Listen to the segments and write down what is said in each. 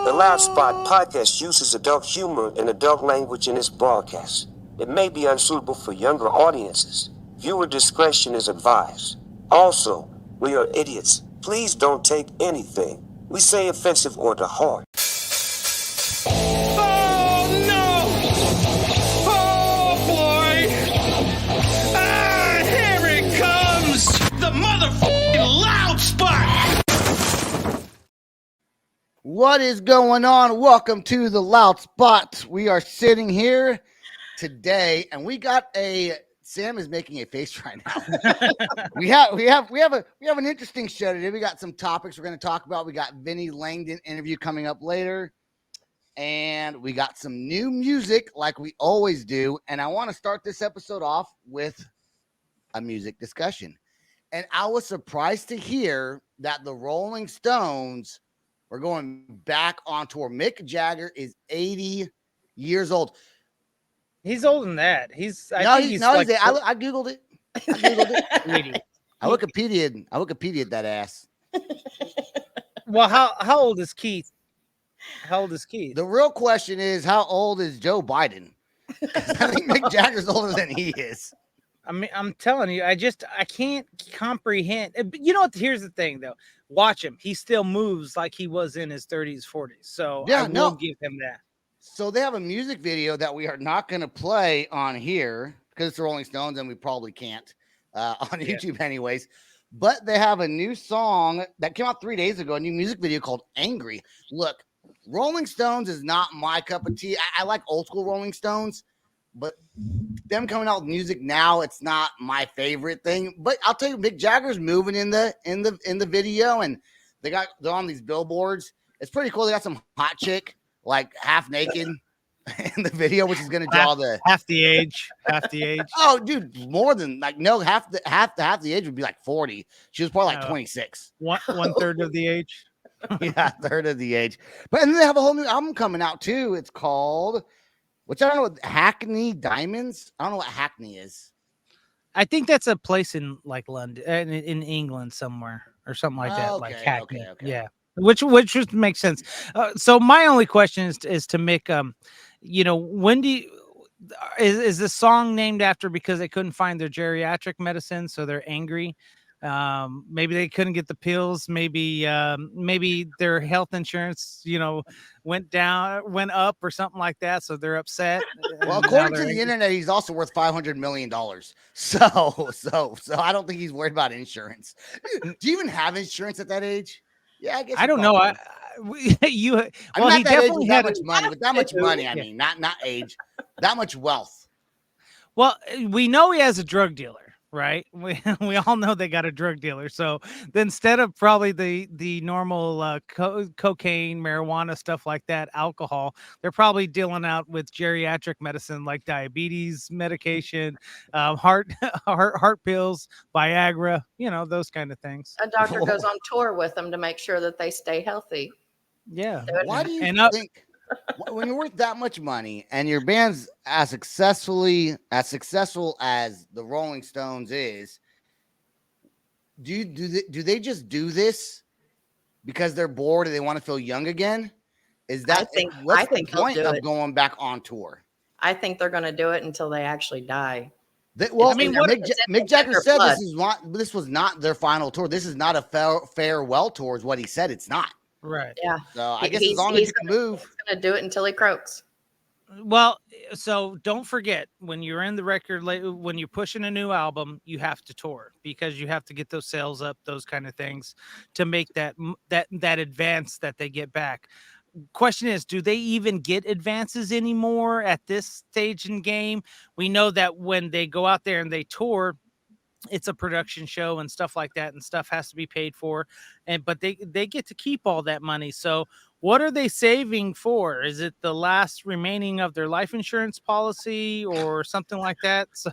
The Loud Spot podcast uses adult humor and adult language in its broadcast. It may be unsuitable for younger audiences. Viewer discretion is advised. Also, we are idiots. Please don't take anything we say offensive or to heart. Oh no! Oh boy! Ah, here it comes! The motherfucking Loud Spot! What is going on? Welcome to the Loud Spot. We are sitting here today, and we got a. Sam is making a face right now. we have an interesting show today. We got some topics we're going to talk about. We got Vinnie Langdon interview coming up later, and we got some new music like we always do. And I want to start this episode off with a music discussion. And I was surprised to hear that the Rolling Stones were going back on tour. Mick Jagger is 80 years old. He's older than that. I googled it. I Wikipedia'd that ass. Well, how old is Keith? How old is Keith? The real question is, how old is Joe Biden? I think Mick Jagger's older than he is. I mean, I'm telling you, I can't comprehend. You know what? Here's the thing, though. Watch him. He still moves like he was in his 30s, 40s. So I will give him that. So they have a music video that we are not going to play on here because it's the Rolling Stones and we probably can't on YouTube anyways. But they have a new song that came out 3 days ago, a new music video called Angry. Look, Rolling Stones is not my cup of tea. I like old school Rolling Stones, but them coming out with music now, it's not my favorite thing. But I'll tell you, Mick Jagger's moving in the video, and they're on these billboards. It's pretty cool. They got some hot chick like half naked in the video, which is going to draw half the age. Oh, dude, more than half the age would be like 40. She was probably like 26. One third of the age. Yeah, third of the age. But and they have a whole new album coming out too. It's called, which I don't know what, Hackney Diamonds. I don't know what Hackney is. I think that's a place in like London, in England somewhere or something like that. Like Hackney. Okay. Yeah. Which just makes sense. So my only question is to Mick, when is this song named after because they couldn't find their geriatric medicine, so they're angry? Maybe they couldn't get the pills. Maybe their health insurance, went up or something like that, so they're upset. Well, according to the internet, he's also worth $500 million. So I don't think he's worried about insurance. Do you even have insurance at that age? Yeah, I guess. I don't know. He definitely had much money. With that much money, I mean, not age, that much wealth. Well, we know he has a drug dealer, right? We all know they got a drug dealer. So instead of probably the normal cocaine, marijuana, stuff like that, alcohol, they're probably dealing out with geriatric medicine like diabetes medication, heart pills, Viagra, those kind of things. A doctor goes on tour with them to make sure that they stay healthy. Yeah. Why do you think when you're worth that much money and your band's as successful as the Rolling Stones is, do they just do this because they're bored and they want to feel young again? Is that what's the point of going back on tour? I think they're going to do it until they actually die. Mick Jagger said this was not their final tour. This is not a farewell tour, is what he said. It's not. Right. Yeah. So I guess as long as you can move, he's going to do it until he croaks. Well, so don't forget when you're in the record, when you're pushing a new album, you have to tour because you have to get those sales up, those kind of things to make that advance that they get back. Question is, do they even get advances anymore at this stage in game? We know that when they go out there and they tour, it's a production show and stuff like that, and stuff has to be paid for, but they get to keep all that money. So what are they saving for? Is it the last remaining of their life insurance policy or something like that? So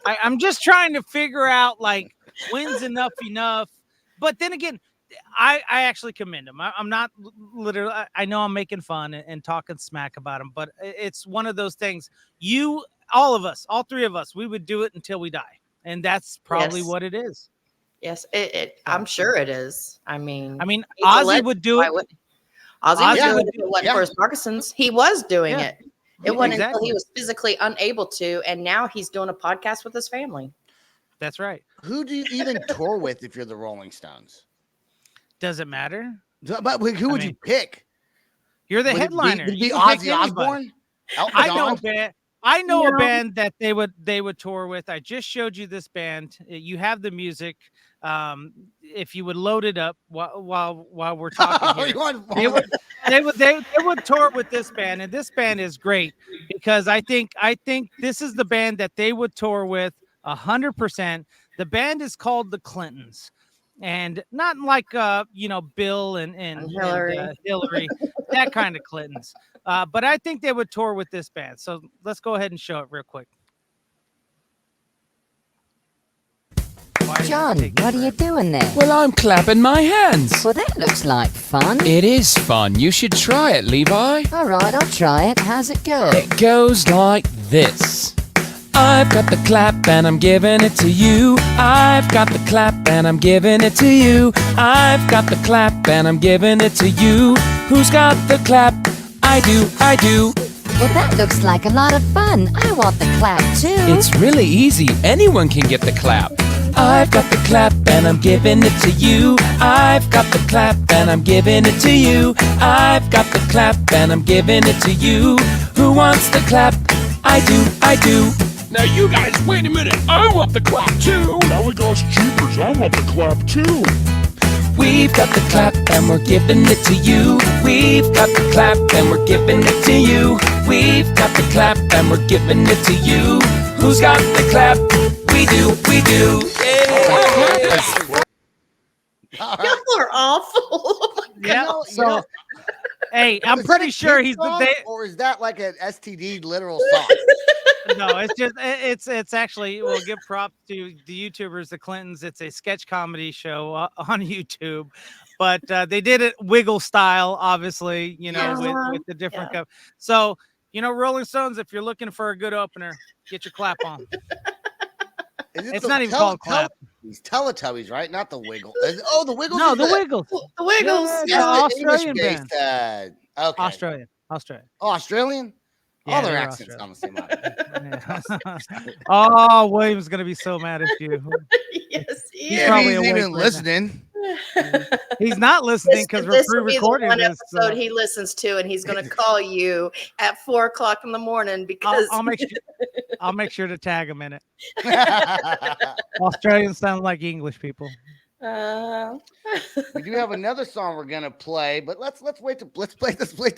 I'm just trying to figure out like when's enough. But then again, I actually commend him. I'm not literally, I know I'm making fun and talking smack about him, but it's one of those things. All three of us, we would do it until we die. And that's probably what it is. Yes, I'm sure it is. I mean, Ozzy would do it. Ozzy was Yeah. doing it. If it wasn't for his Parkinson's, he was doing Yeah. it. It wasn't until Exactly. he was physically unable to, and now he's doing a podcast with his family. That's right. Who do you even tour with if you're the Rolling Stones? Does it matter? But who would you pick? You're the Would headliner. Would it be You can pick Ozzy anybody. Osbourne? Elton I know a John? band. I know You a know- band that they would tour with. I just showed you this band. You have the music. If you would load it up while we're talking Oh, here, you want they would tour with this band, and this band is great because I think this is the band that they would tour with 100%. The band is called the Clintons, and not like Bill and Hillary, that kind of Clintons. But I think they would tour with this band. So let's go ahead and show it real quick. John, what are you doing there? Well, I'm clapping my hands. Well, that looks like fun. It is fun. You should try it, Levi. All right, I'll try it. How's it go? It goes like this. I've got the clap and I'm giving it to you. I've got the clap and I'm giving it to you. I've got the clap and I'm giving it to you. Who's got the clap? I do, I do. Well, that looks like a lot of fun. I want the clap too. It's really easy. Anyone can get the clap. I've got the clap and I'm giving it to you. I've got the clap and I'm giving it to you. I've got the clap and I'm giving it to you. Who wants the clap? I do, I do. Now you guys, wait a minute. I want the clap too. Now we goes jeepers. I want the clap too. We've got the clap and we're giving it to you. We've got the clap and we're giving it to you. We've got the clap and we're giving it to you. Who's got the clap? We do, we do. Yeah. Y'all are awful. Yeah. You know, Hey, I'm is pretty that a sure kid he's song, or is that like an STD literal song? no. It's just it's actually. We'll give props to the YouTubers, the Clintons. It's a sketch comedy show on YouTube, but they did it wiggle style, obviously. With the different cup. So Rolling Stones. If you're looking for a good opener, get your clap on. It's not even called clap. These Teletubbies, right? Not the Wiggle. Oh, the Wiggles. No, is the Wiggles. The Wiggles. Yeah, Yes, the the Australian English-based, okay. Australian. Oh, Australian. Yeah, All their they're accents sound the same. Yeah. Oh, William's gonna be so mad at you. Yes, he He's is. probably He's awake even right now. listening. He's not listening because we're This will be the pre-recording one this. episode he listens to, and he's going to call you at 4:00 in the morning because I'll make sure to tag him in it. Australians sound like English people. We do have another song we're gonna play, but let's wait to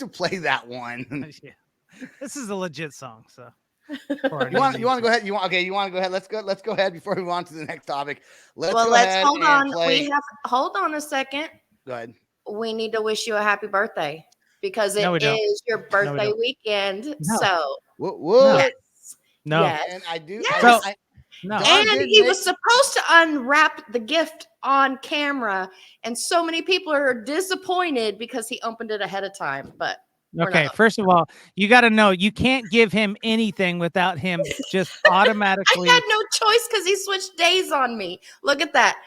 play that one. Yeah. This is a legit song, so. You want to go ahead? You want to go ahead? Let's go ahead before we move on to the next topic. Let's hold on. play. Hold on a second. Go ahead. We need to wish you a happy birthday because it No, we don't. is your birthday don't. weekend. No. So Whoa. it's- No. yes. And I do. Yes. So- I, No. Don And did he make- was supposed to unwrap the gift on camera, and so many people are disappointed because he opened it ahead of time. But we're Okay, not. first of all, you got to know you can't give him anything without him just automatically. I had no choice because he switched days on me. Look at that.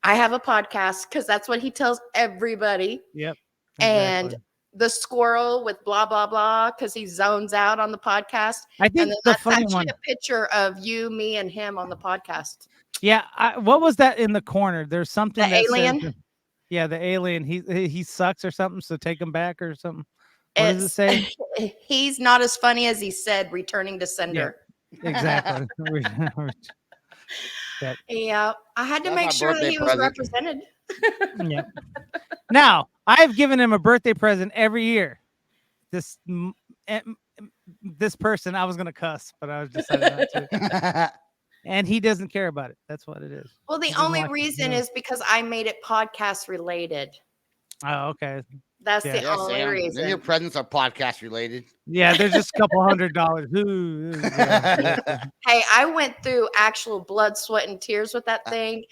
I have a podcast because that's what he tells everybody. Yep. And exactly. the squirrel with blah blah blah because he zones out on the podcast. I And think then the that's funny actually one. a picture of you, me, and him on the podcast. Yeah, what was that in the corner? There's something The that says- alien? yeah, the alien. He sucks or something. So take him back or something. What does it say? He's not as funny as he said. Returning to sender. Exactly. Yeah, I had to That's make my sure that birthday he was present. represented. Yeah. Now I've given him a birthday present every year. This person, I was gonna cuss, but I was decided not to. And he doesn't care about it. That's what it is. Well, the He doesn't only like it, reason yeah. is because I made it podcast related. Oh, okay. That's Yeah. the Yes, only Sam. reason. Then your presents are podcast related. Yeah, there's just a couple $100. Ooh, yeah. Hey, I went through actual blood, sweat, and tears with that thing.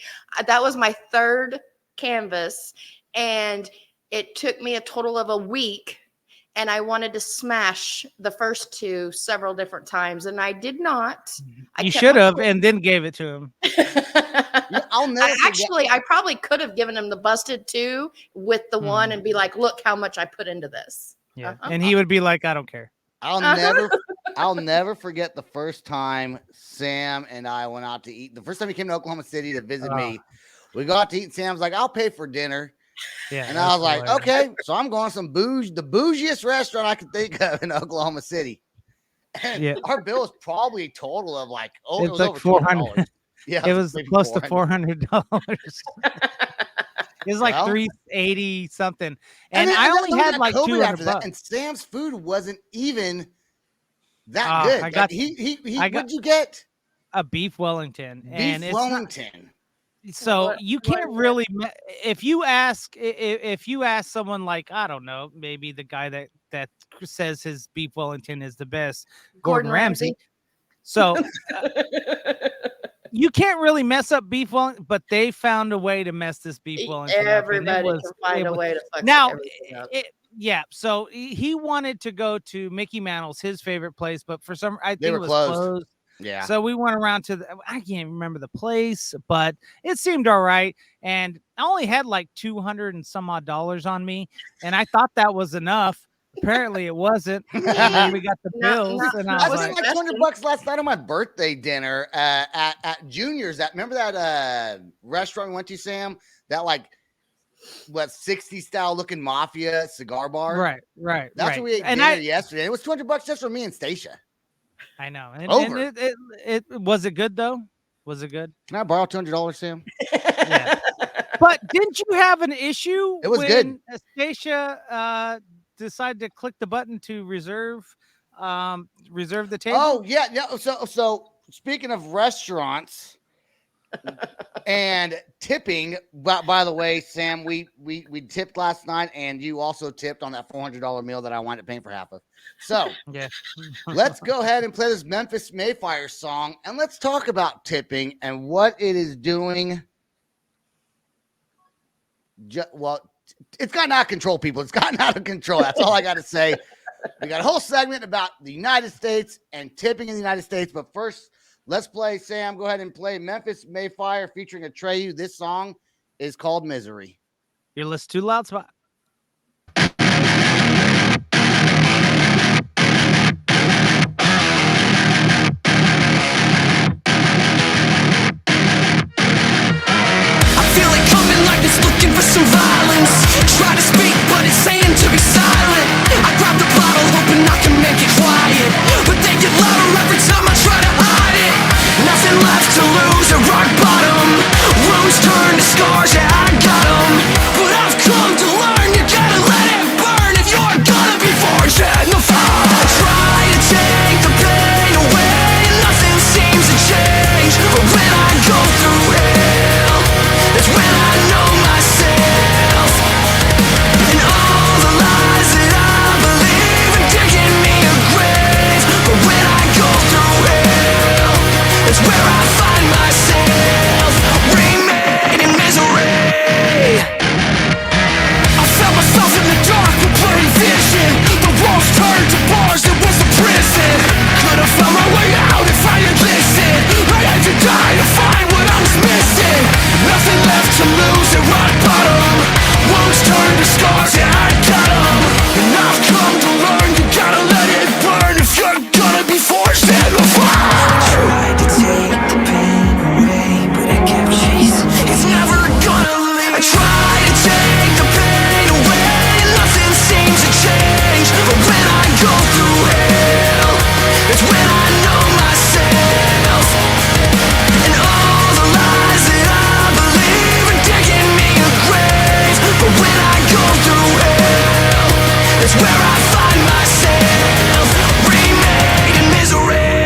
That was my third canvas, and it took me a total of a week. and I wanted to smash the first two several different times, and I did not. I You kept should my have, and then gave it to him. I'll never I probably could have given him the busted 2 with the one and be like, look how much I put into this. Yeah, and he would be like, I don't care. I'll never forget the first time Sam and I went out to eat. The first time he came to Oklahoma City to visit me, we got to eat. Sam's like, I'll pay for dinner. Yeah, and I was like, okay. So I'm going to some the bougiest restaurant I could think of in Oklahoma City. And our bill was probably a total of like, it was like over $400. Yeah, it was close to $400. It was like $380 something, and I only had like $200 after that. And Sam's food wasn't even that good. I got what'd you get? A beef Wellington. Beef Wellington. So you can't really, if you ask someone like, I don't know, maybe the guy that says his beef Wellington is the best, Gordon Ramsay. So you can't really mess up beef Wellington, but they found a way to mess this beef Wellington Everybody up. can find a way to fuck now. Up. So he wanted to go to Mickey Mantle's, his favorite place, but for some, I think they were it was closed. Yeah. So we went around to I can't remember the place, but it seemed all right. And I only had like $200 and some odd on me, and I thought that was enough. Apparently it wasn't. And then we got the bills, and I was like $200 last night on my birthday dinner at Junior's. Remember that restaurant we went to, Sam? That like 60s style looking mafia cigar bar. Right. That's what we ate dinner yesterday. It was $200 just for me and Stacia. I know. And it was it good though? Was it good? Can I borrow $200, Sam? Yeah. But didn't you have an issue? It was when good. Stacia decided to click the button to reserve the table. Oh yeah. So speaking of restaurants and tipping, by the way, Sam, we tipped last night, and you also tipped on that $400 meal that I wound up paying for half of. So yeah, let's go ahead and play this Memphis Mayfire song, and let's talk about tipping and what it is doing. Well, it's gotten out of control, people. It's gotten out of control. That's all I got to say. We got a whole segment about the United States and tipping in the United States. But first, let's play, Sam. Go ahead and play Memphis Mayfire featuring Atreyu. This song is called Misery. You're listening to Loud Spot. Looking for some violence. Try to speak, but it's saying to be silent. I grab the bottle, hoping I can make it quiet, but they get louder every time I try to hide it. Nothing left to lose at rock bottom. Wounds turn to scars, yeah, I got them. But I've come to learn you gotta let it burn if you're gonna be forged in the fire. I try to take the pain away, and nothing seems to change. But when I go through hell, that's when I know myself and all the lies that I believe are digging me a grave. But when I go through hell, it's where I find myself, remain in misery. I felt myself in the dark with blurry vision. The walls turned to bars, it was a prison. Could have found my way out if I had listened. I had to die to find what I was missing. Nothing left to lose at rock bottom. Wounds turn to scars, yeah, I got them. And I've come to learn you gotta let it burn if you're gonna be forced in the fire. I tried to take the pain away, but it kept chasing. It's never gonna leave. I tried to take the pain away, and nothing seems to change. But when I go through hell, it's when I know myself and all the lies that I believe are digging me a grave. But when I go through hell, it's where I find myself, remain in misery.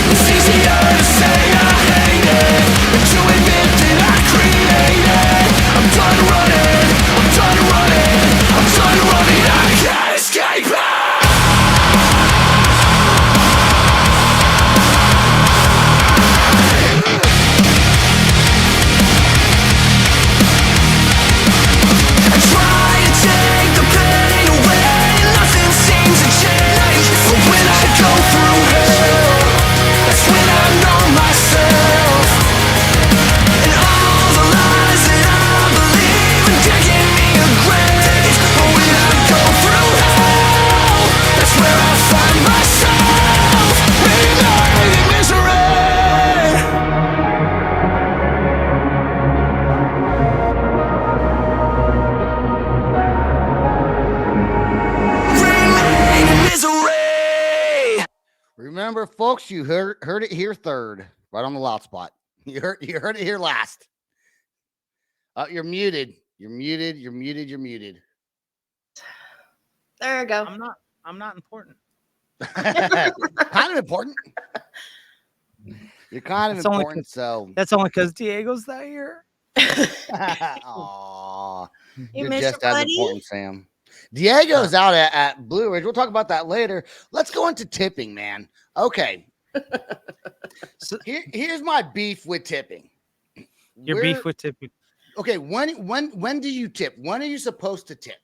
It's easier to say I hate it than to admit that folks, you heard it here third, right on the loud spot. You heard it here last. You're muted. You're muted. You're muted. You're muted. There you go. I'm not important. Kind of important. You're kind of important. So that's only because Diego's not here. Aw, You you're miss just your as buddy? important, Sam. Diego's out at Blue Ridge. We'll talk about that later. Let's go into tipping, man. Okay. So here's my beef with tipping. Your beef with tipping. Okay, when do you tip? When are you supposed to tip?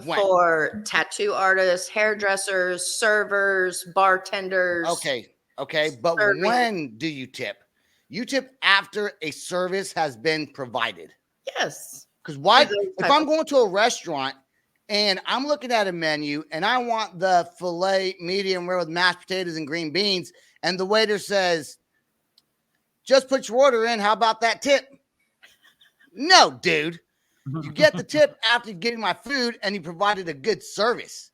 When? For tattoo artists, hairdressers, servers, bartenders. Okay, but serving. when do you tip? You tip after a service has been provided. Yes. Because why? If I'm going to a restaurant and I'm looking at a menu and I want the filet medium rare with mashed potatoes and green beans, and the waiter says, "Just put your order in. How about that tip?" No, dude. You get the tip after getting my food and you provided a good service.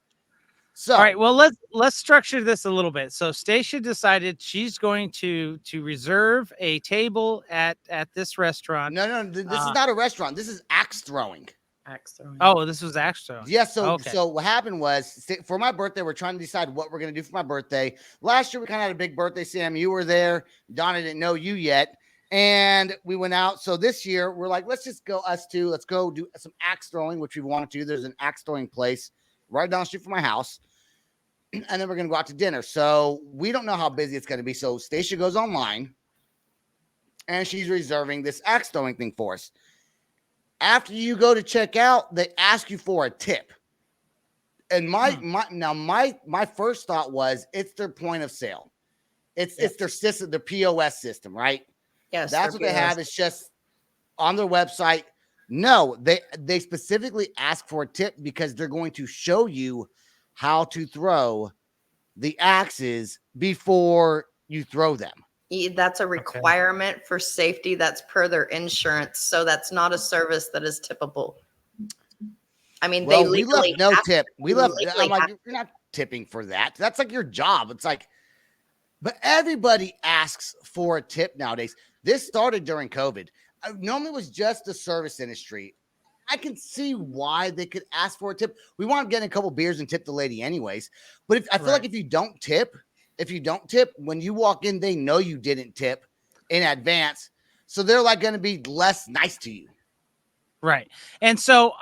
So, all right, well, let's structure this a little bit. So Stacia decided she's going to reserve a table at this restaurant. No, this is not a restaurant. This is axe throwing. Axe throwing. Oh, this was axe throwing. Yeah, so what happened was, for my birthday, we're trying to decide what we're going to do for my birthday. Last year, we kind of had a big birthday, Sam. You were there. Donna didn't know you yet. And we went out. So this year, we're like, let's just go, us two. Let's go do some axe throwing, which we wanted to. There's an axe throwing place right down the street from my house. And then we're going to go out to dinner. So we don't know how busy it's going to be. So Stacia goes online and she's reserving this axe throwing thing for us. After you go to check out, they ask you for a tip. And my first thought was it's their point of sale. It's their system, the POS system, right? Yes. That's what they have. It's just on their website. No, they specifically ask for a tip because they're going to show you how to throw the axes before you throw them. That's a requirement for safety. That's per their insurance. So that's not a service that is tippable. I mean, Well, they legally we left no tip. I'm like, have you're not tipping for that. That's like your job. It's like, but everybody asks for a tip nowadays. This started during COVID. Normally it was just the service industry. I can see why they could ask for a tip. We want to get a couple beers and tip the lady anyways. But I feel like if you don't tip, when you walk in, they know you didn't tip in advance. So they're like going to be less nice to you. Right. And so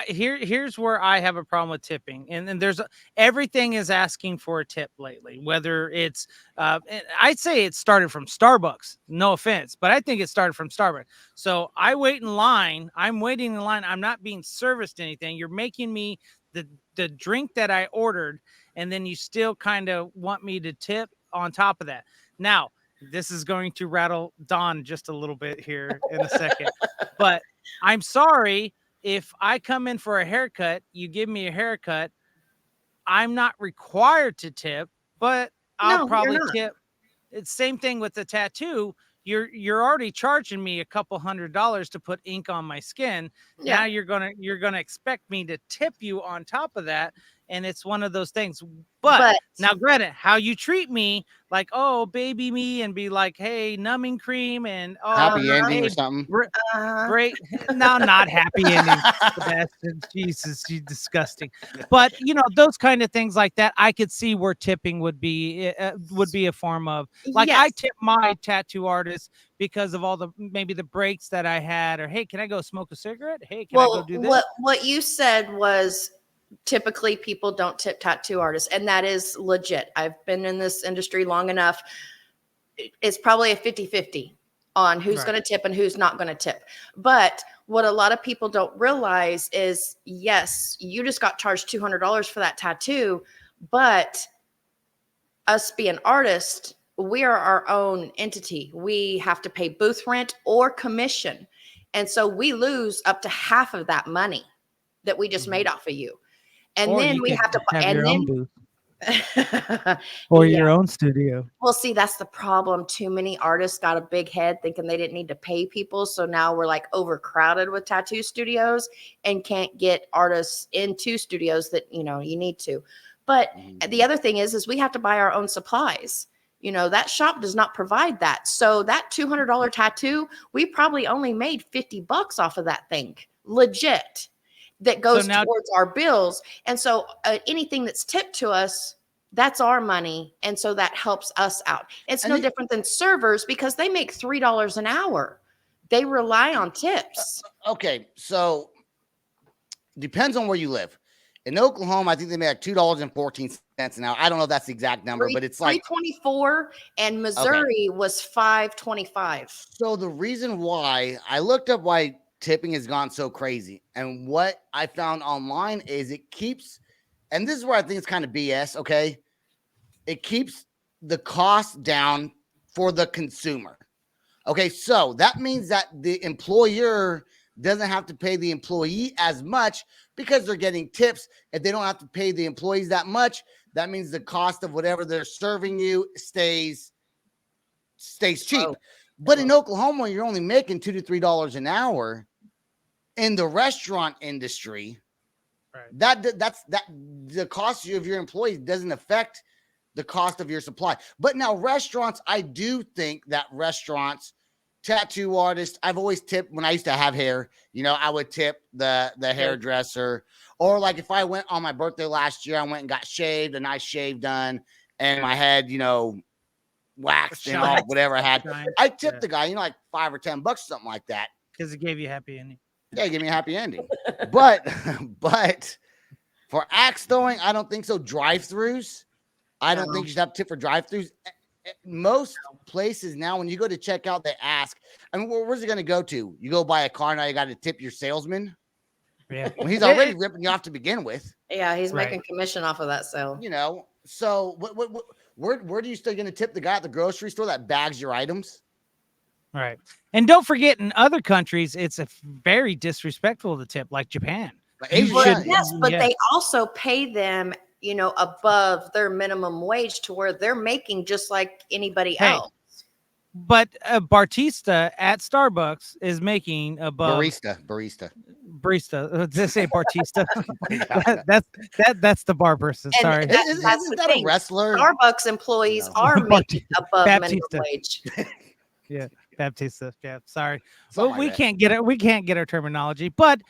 here's where I have a problem with tipping. And there's everything is asking for a tip lately, whether it's I'd say it started from Starbucks. No offense, but I think it started from Starbucks. So I wait in line. I'm waiting in line. I'm not being serviced anything. You're making me the drink that I ordered, and then you still kind of want me to tip on top of that. Now, this is going to rattle Don just a little bit here in a second, but I'm sorry if I come in for a haircut, you give me a haircut. I'm not required to tip, but I'll probably tip. It's same thing with the tattoo. You're already charging me a couple $100 to put ink on my skin. Yeah. Now you're gonna expect me to tip you on top of that. And it's one of those things. But now, granted, how you treat me, like, oh, baby me, and be like, hey, numbing cream, and oh, happy ending or something. Great. No, not happy ending. Jesus, you disgusting. But those kind of things like that, I could see where tipping would be a form of, like, I tip my tattoo artist because of all maybe the breaks that I had, or hey, can I go smoke a cigarette? Hey, can I go do this? What you said was, typically people don't tip tattoo artists, and that is legit. I've been in this industry long enough. It's probably a 50-50 on who's going to tip and who's not going to tip. But what a lot of people don't realize is, yes, you just got charged $200 for that tattoo, but us being artists, we are our own entity. We have to pay booth rent or commission. And so we lose up to half of that money that we just made off of you. And or then we have to have your own booth. Or your own studio. Well, see, that's the problem. Too many artists got a big head thinking they didn't need to pay people. So now we're like overcrowded with tattoo studios and can't get artists into studios that, you need to. But the other thing is we have to buy our own supplies. That shop does not provide that. So that $200 tattoo, we probably only made $50 off of that thing, legit, that goes towards our bills. And so anything that's tipped to us, that's our money. And so that helps us out. It's no different than servers because they make $3 an hour. They rely on tips. Okay, so depends on where you live. In Oklahoma, I think they make $2.14 an hour. I don't know if that's the exact number, but it's like $3.24, and Missouri was $5.25. So the reason why I looked up why tipping has gone so crazy, and what I found online is it keeps, and this is where I think it's kind of BS. Okay, it keeps the cost down for the consumer. Okay, so that means that the employer doesn't have to pay the employee as much because they're getting tips. If they don't have to pay the employees that much, that means the cost of whatever they're serving you stays cheap. But in Oklahoma, you're only making $2 to $3 an hour. In the restaurant industry, that's the cost of your employees doesn't affect the cost of your supply. But now restaurants, I do think that restaurants, tattoo artists, I've always tipped when I used to have hair, I would tip the hairdresser, or like if I went on my birthday last year, I went and got shaved, a nice shave done, and my head, waxed and all, whatever I had. I tipped the guy, like $5 or $10, something like that. Because it gave you a happy ending. Yeah, give me a happy ending. But for axe throwing, I don't think so. Drive-throughs, I don't think you should have tip for drive-throughs. Most places now, when you go to check out, they ask. I mean, where's it going to go to? You go buy a car, now you got to tip your salesman. Yeah, well, he's already ripping you off to begin with. Yeah, he's making commission off of that sale. So where do you still going to tip the guy at the grocery store that bags your items? Right. And don't forget, in other countries, it's a very disrespectful to tip, like Japan. Yes, but they also pay them, above their minimum wage to where they're making just like anybody else. But a barista at Starbucks is making above barista. Did I say Bartista? that's the bar person. Sorry, isn't that a wrestler? Starbucks employees are making above minimum wage. Yeah, Baptista. Yeah, sorry. Well, we can't get it. We can't get our terminology. But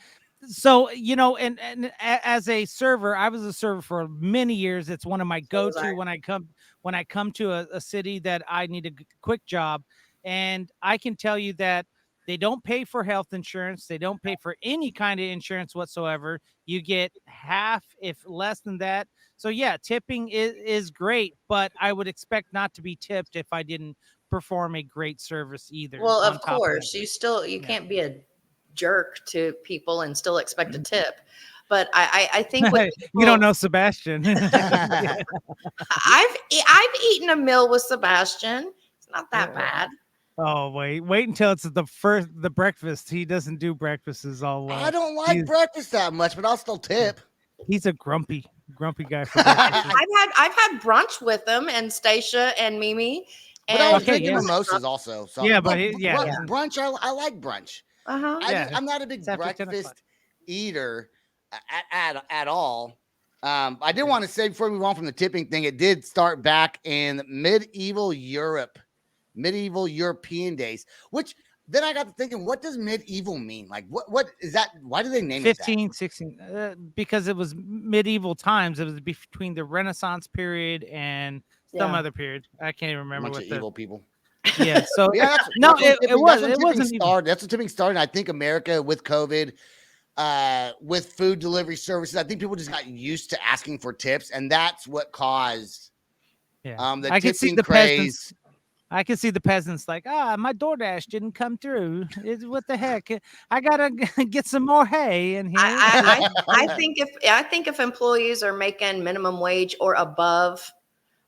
so and as a server, I was a server for many years. It's one of my go-to when I come to a city that I need a quick job, and I can tell you that they don't pay for health insurance. They don't pay for any kind of insurance whatsoever. You get half, if less than that. So yeah, tipping is great, but I would expect not to be tipped if I didn't perform a great service either. Well, of course, you can't be a jerk to people and still expect a tip. But I think you don't know Sebastian. I've eaten a meal with Sebastian. It's not that bad. Oh, wait until it's the breakfast. He doesn't do breakfasts all. I don't like breakfast that much, but I'll still tip. He's a grumpy guy for breakfast. I've had brunch with him and Stacia and Mimi. But I was drinking mimosas also. So brunch. I like brunch. I'm not a big breakfast eater at all. I did want to say before we move on from the tipping thing, it did start back in medieval European days, which then I got to thinking, what does medieval mean? Like, what is that? Why do they name 15, 16? Because it was medieval times. It was between the Renaissance period and some other period. I can't even remember what evil people. Yeah. So it wasn't started. That's when tipping started. I think America with COVID, with food delivery services, I think people just got used to asking for tips, and that's what caused the tipping craze. I can see the peasants like, my DoorDash didn't come through. What the heck? I gotta get some more hay in here. I think if employees are making minimum wage or above,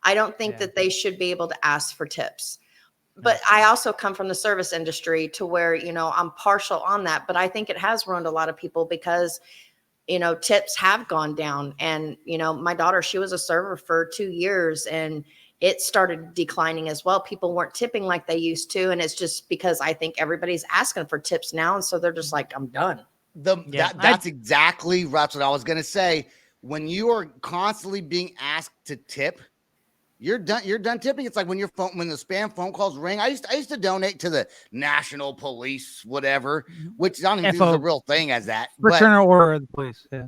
I don't think that they should be able to ask for tips. But I also come from the service industry to where, I'm partial on that, but I think it has ruined a lot of people because, tips have gone down. And, my daughter, she was a server for 2 years and it started declining as well. People weren't tipping like they used to. And it's just because I think everybody's asking for tips now. And so they're just like, I'm done. That's exactly what I was going to say. When you are constantly being asked to tip, you're done. You're done tipping. It's like when your phone, when the spam phone calls ring. I used to donate to the National Police, whatever, which I don't even think is a real thing as that. Fraternal Order of the Police. Yeah.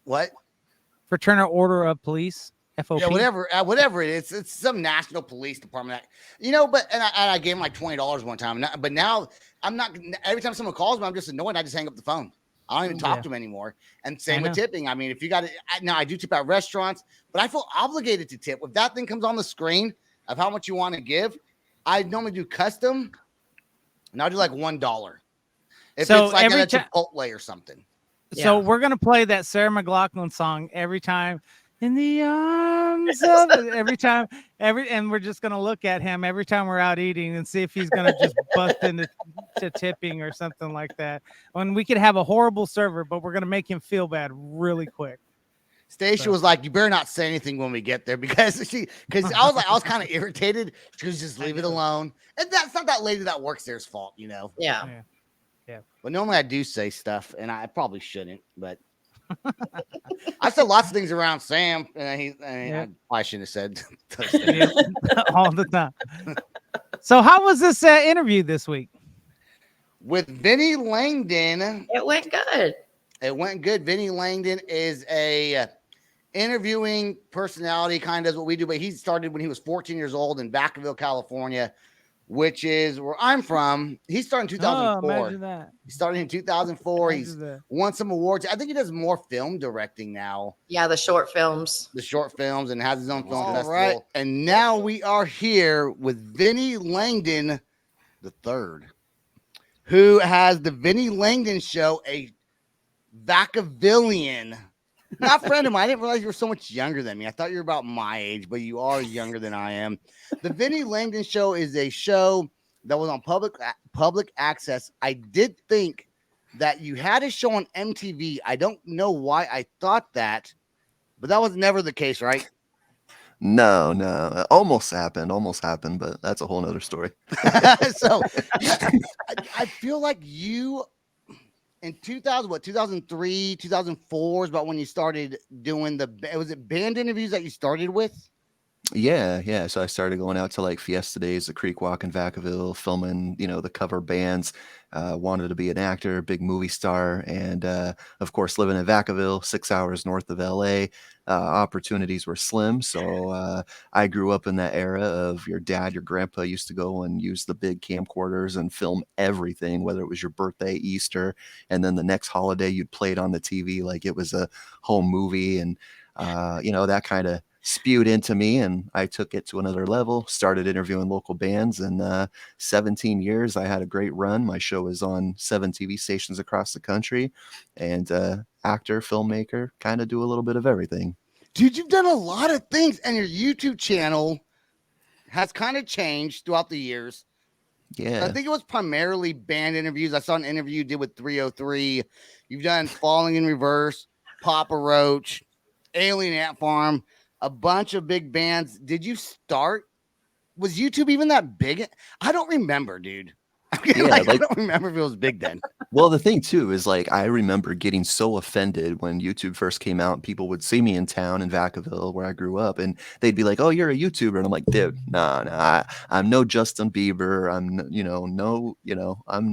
What? Fraternal Order of Police. FOP. Yeah, whatever it is. It's some national police department. But I gave him like $20 one time. But now I'm not. Every time someone calls me, I'm just annoyed. I just hang up the phone. I don't even talk to them anymore. And same with tipping. I mean, if you got it now, I do tip at restaurants, but I feel obligated to tip. If that thing comes on the screen of how much you want to give, I normally do custom, and I'll do like $1. If So it's like every a Chipotle or something. So we're gonna play that Sarah McLachlan song every time. In the arms of every time, and we're just gonna look at him every time we're out eating and see if he's gonna just bust into tipping or something like that. When we could have a horrible server, but we're gonna make him feel bad really quick. Stacia was like, "You better not say anything when we get there," because I was kind of irritated. She was just leave it alone, and that's not that lady that works there's fault, Yeah. But normally I do say stuff, and I probably shouldn't, but. I said lots of things around Sam, and I probably shouldn't have said all the time. So, how was this interview this week with Vinnie Langdon? It went good. It went good. Vinnie Langdon is a interviewing personality, kind of does what we do, but he started when he was 14 years old in Vacaville, California, which is where I'm from. He started in 2004. Imagine that. He started in 2004. He's won some awards. I think he does more film directing now. Yeah, the short films. And has his own film festival. Right. And now we are here with Vinnie Langdon III, who has the Vinnie Langdon Show, a Vacavillian. Not friend of mine. I didn't realize you were so much younger than me. I thought you were about my age, but you are younger than I am. The Vinnie Langdon Show is a show that was on public access. I did think that you had a show on MTV. I don't know why I thought that, but that was never the case, right? No. Almost happened, but that's a whole nother story. So I feel like you in 2003, 2004 is about when you started doing was it band interviews that you started with? Yeah. So I started going out to like Fiesta Days, the Creek Walk in Vacaville, filming, the cover bands. Wanted to be an actor, big movie star, and of course, living in Vacaville, 6 hours north of LA, opportunities were slim. So I grew up in that era of your dad, your grandpa used to go and use the big camcorders and film everything, whether it was your birthday, Easter, and then the next holiday you'd play it on the TV like it was a home movie, and that kind of spewed into me, and I took it to another level, started interviewing local bands, and 17 years I had a great run. My show is on 7 TV stations across the country, and actor, filmmaker, kind of do a little bit of everything. Dude, you've done a lot of things, and your YouTube channel has kind of changed throughout the years. Yeah, I think it was primarily band interviews. I saw an interview you did with 303. You've done Falling in Reverse, Papa Roach, Alien Ant Farm, a bunch of big bands. Was YouTube even that big? I don't remember, dude. I don't remember if it was big then. Well, the thing too is like I remember getting so offended when YouTube first came out. And people would see me in town in Vacaville where I grew up, and they'd be like, "Oh, you're a YouTuber," and I'm like, "Dude, nah, I'm no Justin Bieber. I'm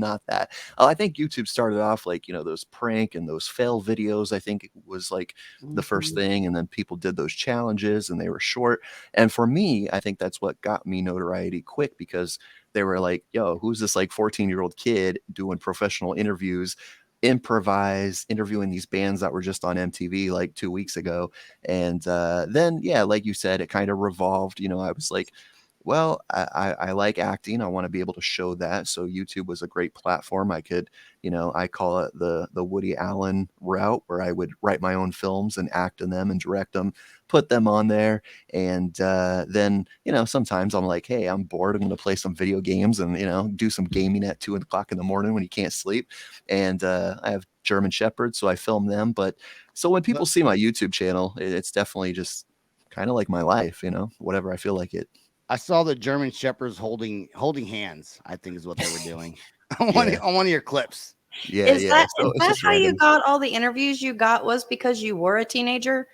not that." I think YouTube started off like those prank and those fail videos. I think it was like the first thing, and then people did those challenges, and they were short. And for me, I think that's what got me notoriety quick, because they were like, "Yo, who's this like 14-year-old kid doing professional interviews, interviewing these bands that were just on MTV like 2 weeks ago?" And then, like you said, it kind of revolved. I was like, well, I like acting. I want to be able to show that. So YouTube was a great platform. I could, I call it the Woody Allen route, where I would write my own films and act in them and direct them, put them on there. And then, sometimes I'm like, hey, I'm bored. I'm going to play some video games and, do some gaming at 2 o'clock in the morning when you can't sleep. And I have German Shepherds, so I film them. But so when people see my YouTube channel, it's definitely just kind of like my life, whatever I feel like it. I saw the German Shepherds holding hands, I think is what they were doing on one of your clips. Is that how you got all the interviews you got, was because you were a teenager?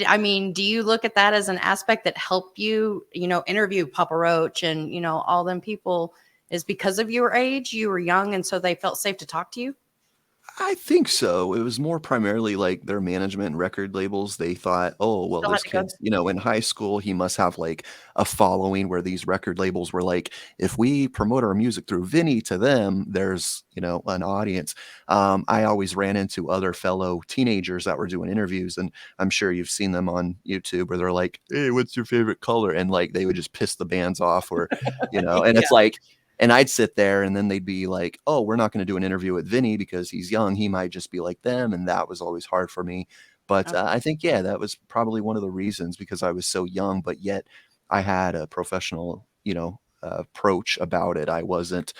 I mean, do you look at that as an aspect that helped you, interview Papa Roach and, all them people, is because of your age? You were young and so they felt safe to talk to you? I think so. It was more primarily like their management and record labels. They thought, oh, well, Still had this to go. kid's, in high school, he must have like a following where these record labels were like, if we promote our music through Vinny to them, there's, an audience. I always ran into other fellow teenagers that were doing interviews, and I'm sure you've seen them on YouTube where they're like, hey, what's your favorite color? And like they would just piss the bands off or, and Yeah. it's like, and I'd sit there and then they'd be like, oh, we're not going to do an interview with Vinny because he's young. He might just be like them. And that was always hard for me. But Okay. I think, yeah, that was probably one of the reasons because I was so young, but yet I had a professional, approach about it. I wasn't,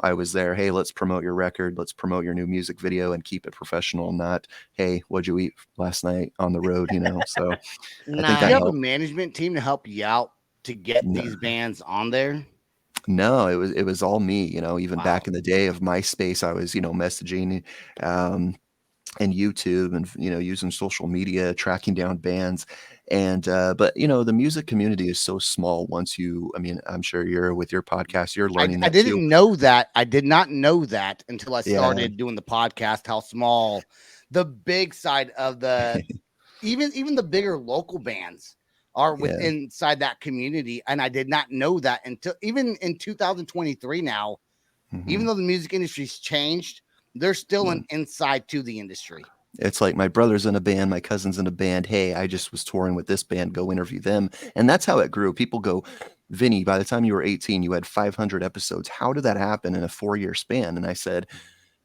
I was there. Hey, let's promote your record. Let's promote your new music video and keep it professional. Not, hey, what'd you eat last night on the road? So I think Do that you have a helped. management team to help you out to get No. these bands on there? No, it was all me, even Wow. back in the day of MySpace, I was, messaging and YouTube and using social media, tracking down bands. And but the music community is so small once I'm sure you're with your podcast, you're learning I that too. didn't know that. I did not know that until I Yeah. started doing the podcast, how small the big side of the even the bigger local bands are Yeah. inside that community. And I did not know that until even in 2023 now, even Mhm. though the music industry's changed, there's still Yeah. an inside to the industry. It's like my brother's in a band, my cousin's in a band. Hey, I just was touring with this band. Go interview them. And that's how it grew. People go, Vinny, by the time you were 18, you had 500 episodes. How did that happen in a 4-year span? And I said,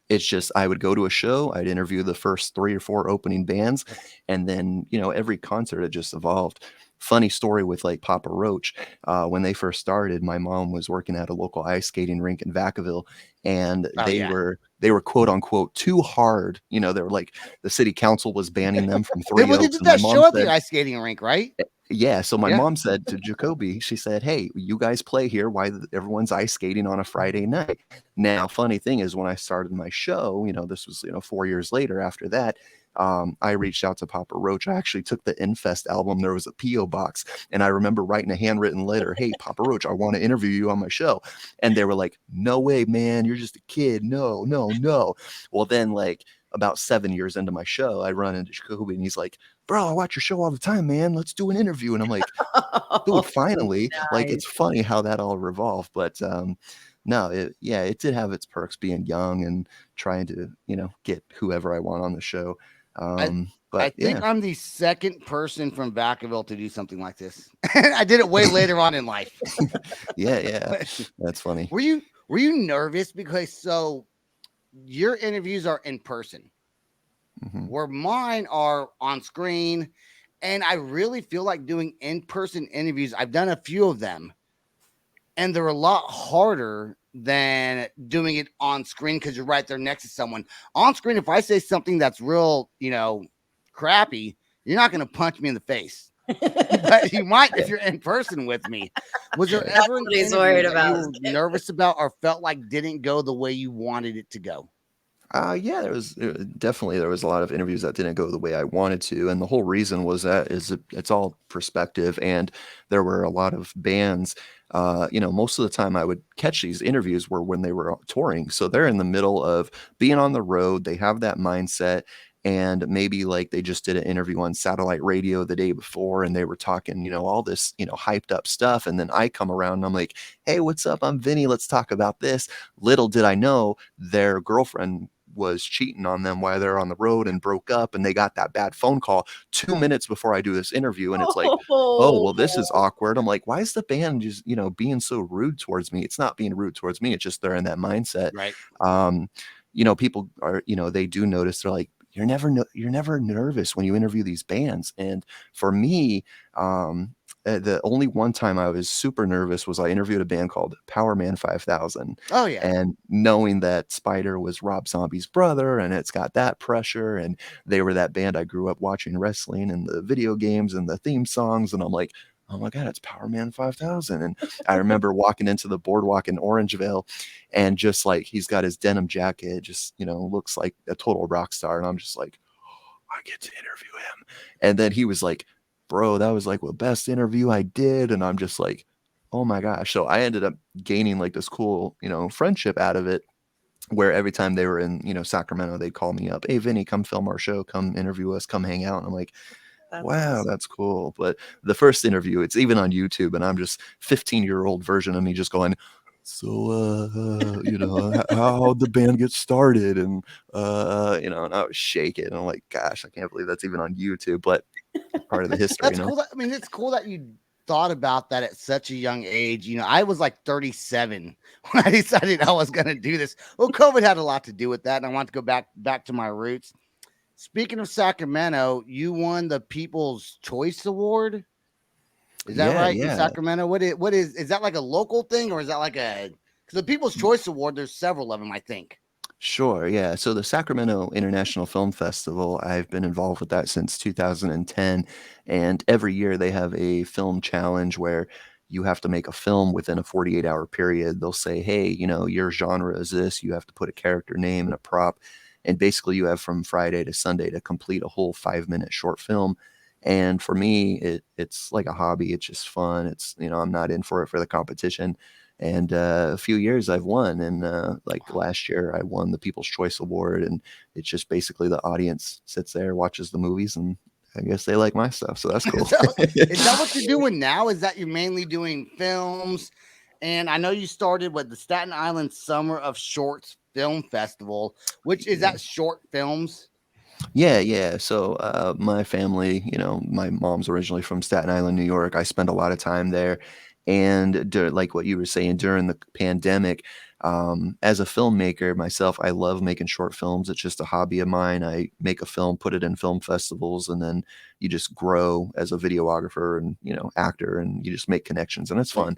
it's just I would go to a show, I'd interview the first 3 or 4 opening bands, and then, every concert it just evolved. Funny story with like Papa Roach. When they first started, my mom was working at a local ice skating rink in Vacaville, and Oh, they yeah. were quote unquote too hard. They were like the city council was banning them from They, Three well, they Oaks, did and my that mom show at the said, ice skating rink, right? yeah. So my Yeah. mom said to Jacoby, she said, hey, you guys play here. Why everyone's ice skating on a Friday night? Now, funny thing is when I started my show, this was, 4 years later after that, I reached out to Papa Roach. I actually took the Infest album. There was a P.O. box. And I remember writing a handwritten letter. Hey, Papa Roach, I want to interview you on my show. And they were like, no way, man. You're just a kid. No, no, no. Well, then like about 7 years into my show, I run into Jacoby and he's like, bro, I watch your show all the time, man. Let's do an interview. And I'm like, dude, finally. Like, Nice. it's funny how that all revolved. But no, it did have its perks being young and trying to, get whoever I want on the show. I But think yeah, I'm the second person from Vacaville to do something like this. I did it way later on in life. yeah, that's funny. Were you nervous because so your interviews are in person, Mhm. where mine are on screen, and I really feel like doing in-person interviews. I've done a few of them, and they're a lot harder than doing it on screen because you're right there next to someone. On screen, if I say something that's real, crappy, you're not going to punch me in the face. But you might if you're in person with me. Was there That's ever an what he's interview worried that about. you were nervous about or felt like didn't go the way you wanted it to go? Yeah, definitely there was a lot of interviews that didn't go the way I wanted to, and the whole reason was that it's all perspective, and there were a lot of bands. Most of the time I would catch these interviews were when they were touring, so they're in the middle of being on the road. They have that mindset, and maybe like they just did an interview on satellite radio the day before, and they were talking, all this, hyped up stuff, and then I come around and I'm like, hey, what's up? I'm Vinny. Let's talk about this. Little did I know their girlfriend was cheating on them while they're on the road and broke up, and they got that bad phone call 2 minutes before I do this interview, and it's like, oh, well, this is awkward. I'm like, why is the band just being so rude towards me? It's not being rude towards me, it's just they're in that mindset. Right. um People are, they do notice, they're like, you're never nervous when you interview these bands. And for me, the only one time I was super nervous was I interviewed a band called Power Man 5000. Oh yeah. And knowing that Spider was Rob Zombie's brother, and it's got that pressure, and they were that band I grew up watching wrestling and the video games and the theme songs, and I'm like, oh my God, it's Power Man 5000. And I remember walking into the boardwalk in Orangevale, and just like he's got his denim jacket, just looks like a total rock star, and I'm just like, I get to interview him. And then he was like, bro, that was like the best interview I did. And I'm just like, oh my gosh. So I ended up gaining like this cool, friendship out of it, where every time they were in, Sacramento, they'd call me up. Hey, Vinny, come film our show, come interview us, come hang out. And I'm like, wow, awesome. that's cool. But the first interview, it's even on YouTube, and I'm just 15-year-old version of me just going, so, how the band get started, and and I was shaking. And I'm like, gosh, I can't believe that's even on YouTube, but part of the history, That's cool. It's cool that you thought about that at such a young age. I was like 37 when I decided I was going to do this. Well, COVID had a lot to do with that, and I want to go back to my roots. Speaking of Sacramento, you won the People's Choice Award. Is that right? In Sacramento, what is that like a local thing, or is that like because the People's Choice Award? There's several of them, I think. Sure, yeah. So the Sacramento International Film Festival, I've been involved with that since 2010, and every year they have a film challenge where you have to make a film within a 48-hour period. They'll say, hey, your genre is this. You have to put a character name and a prop, and basically you have from Friday to Sunday to complete a whole 5-minute short film. And for me, it's like a hobby. It's just fun. It's, I'm not in for it for the competition. And a few years I've won, and like last year I won the People's Choice Award, and it's just basically the audience sits there, watches the movies, and I guess they like my stuff, so that's cool. Is that what you're doing now? Is that you're mainly doing films? And I know you started with the Staten Island Summer of Shorts Film Festival, which is that short films. Yeah. So my family, my mom's originally from Staten Island, New York. I spent a lot of time there. And like what you were saying, during the pandemic, as a filmmaker myself, I love making short films. It's just a hobby of mine. I make a film, put it in film festivals, and then you just grow as a videographer and, actor, and you just make connections, and it's fun.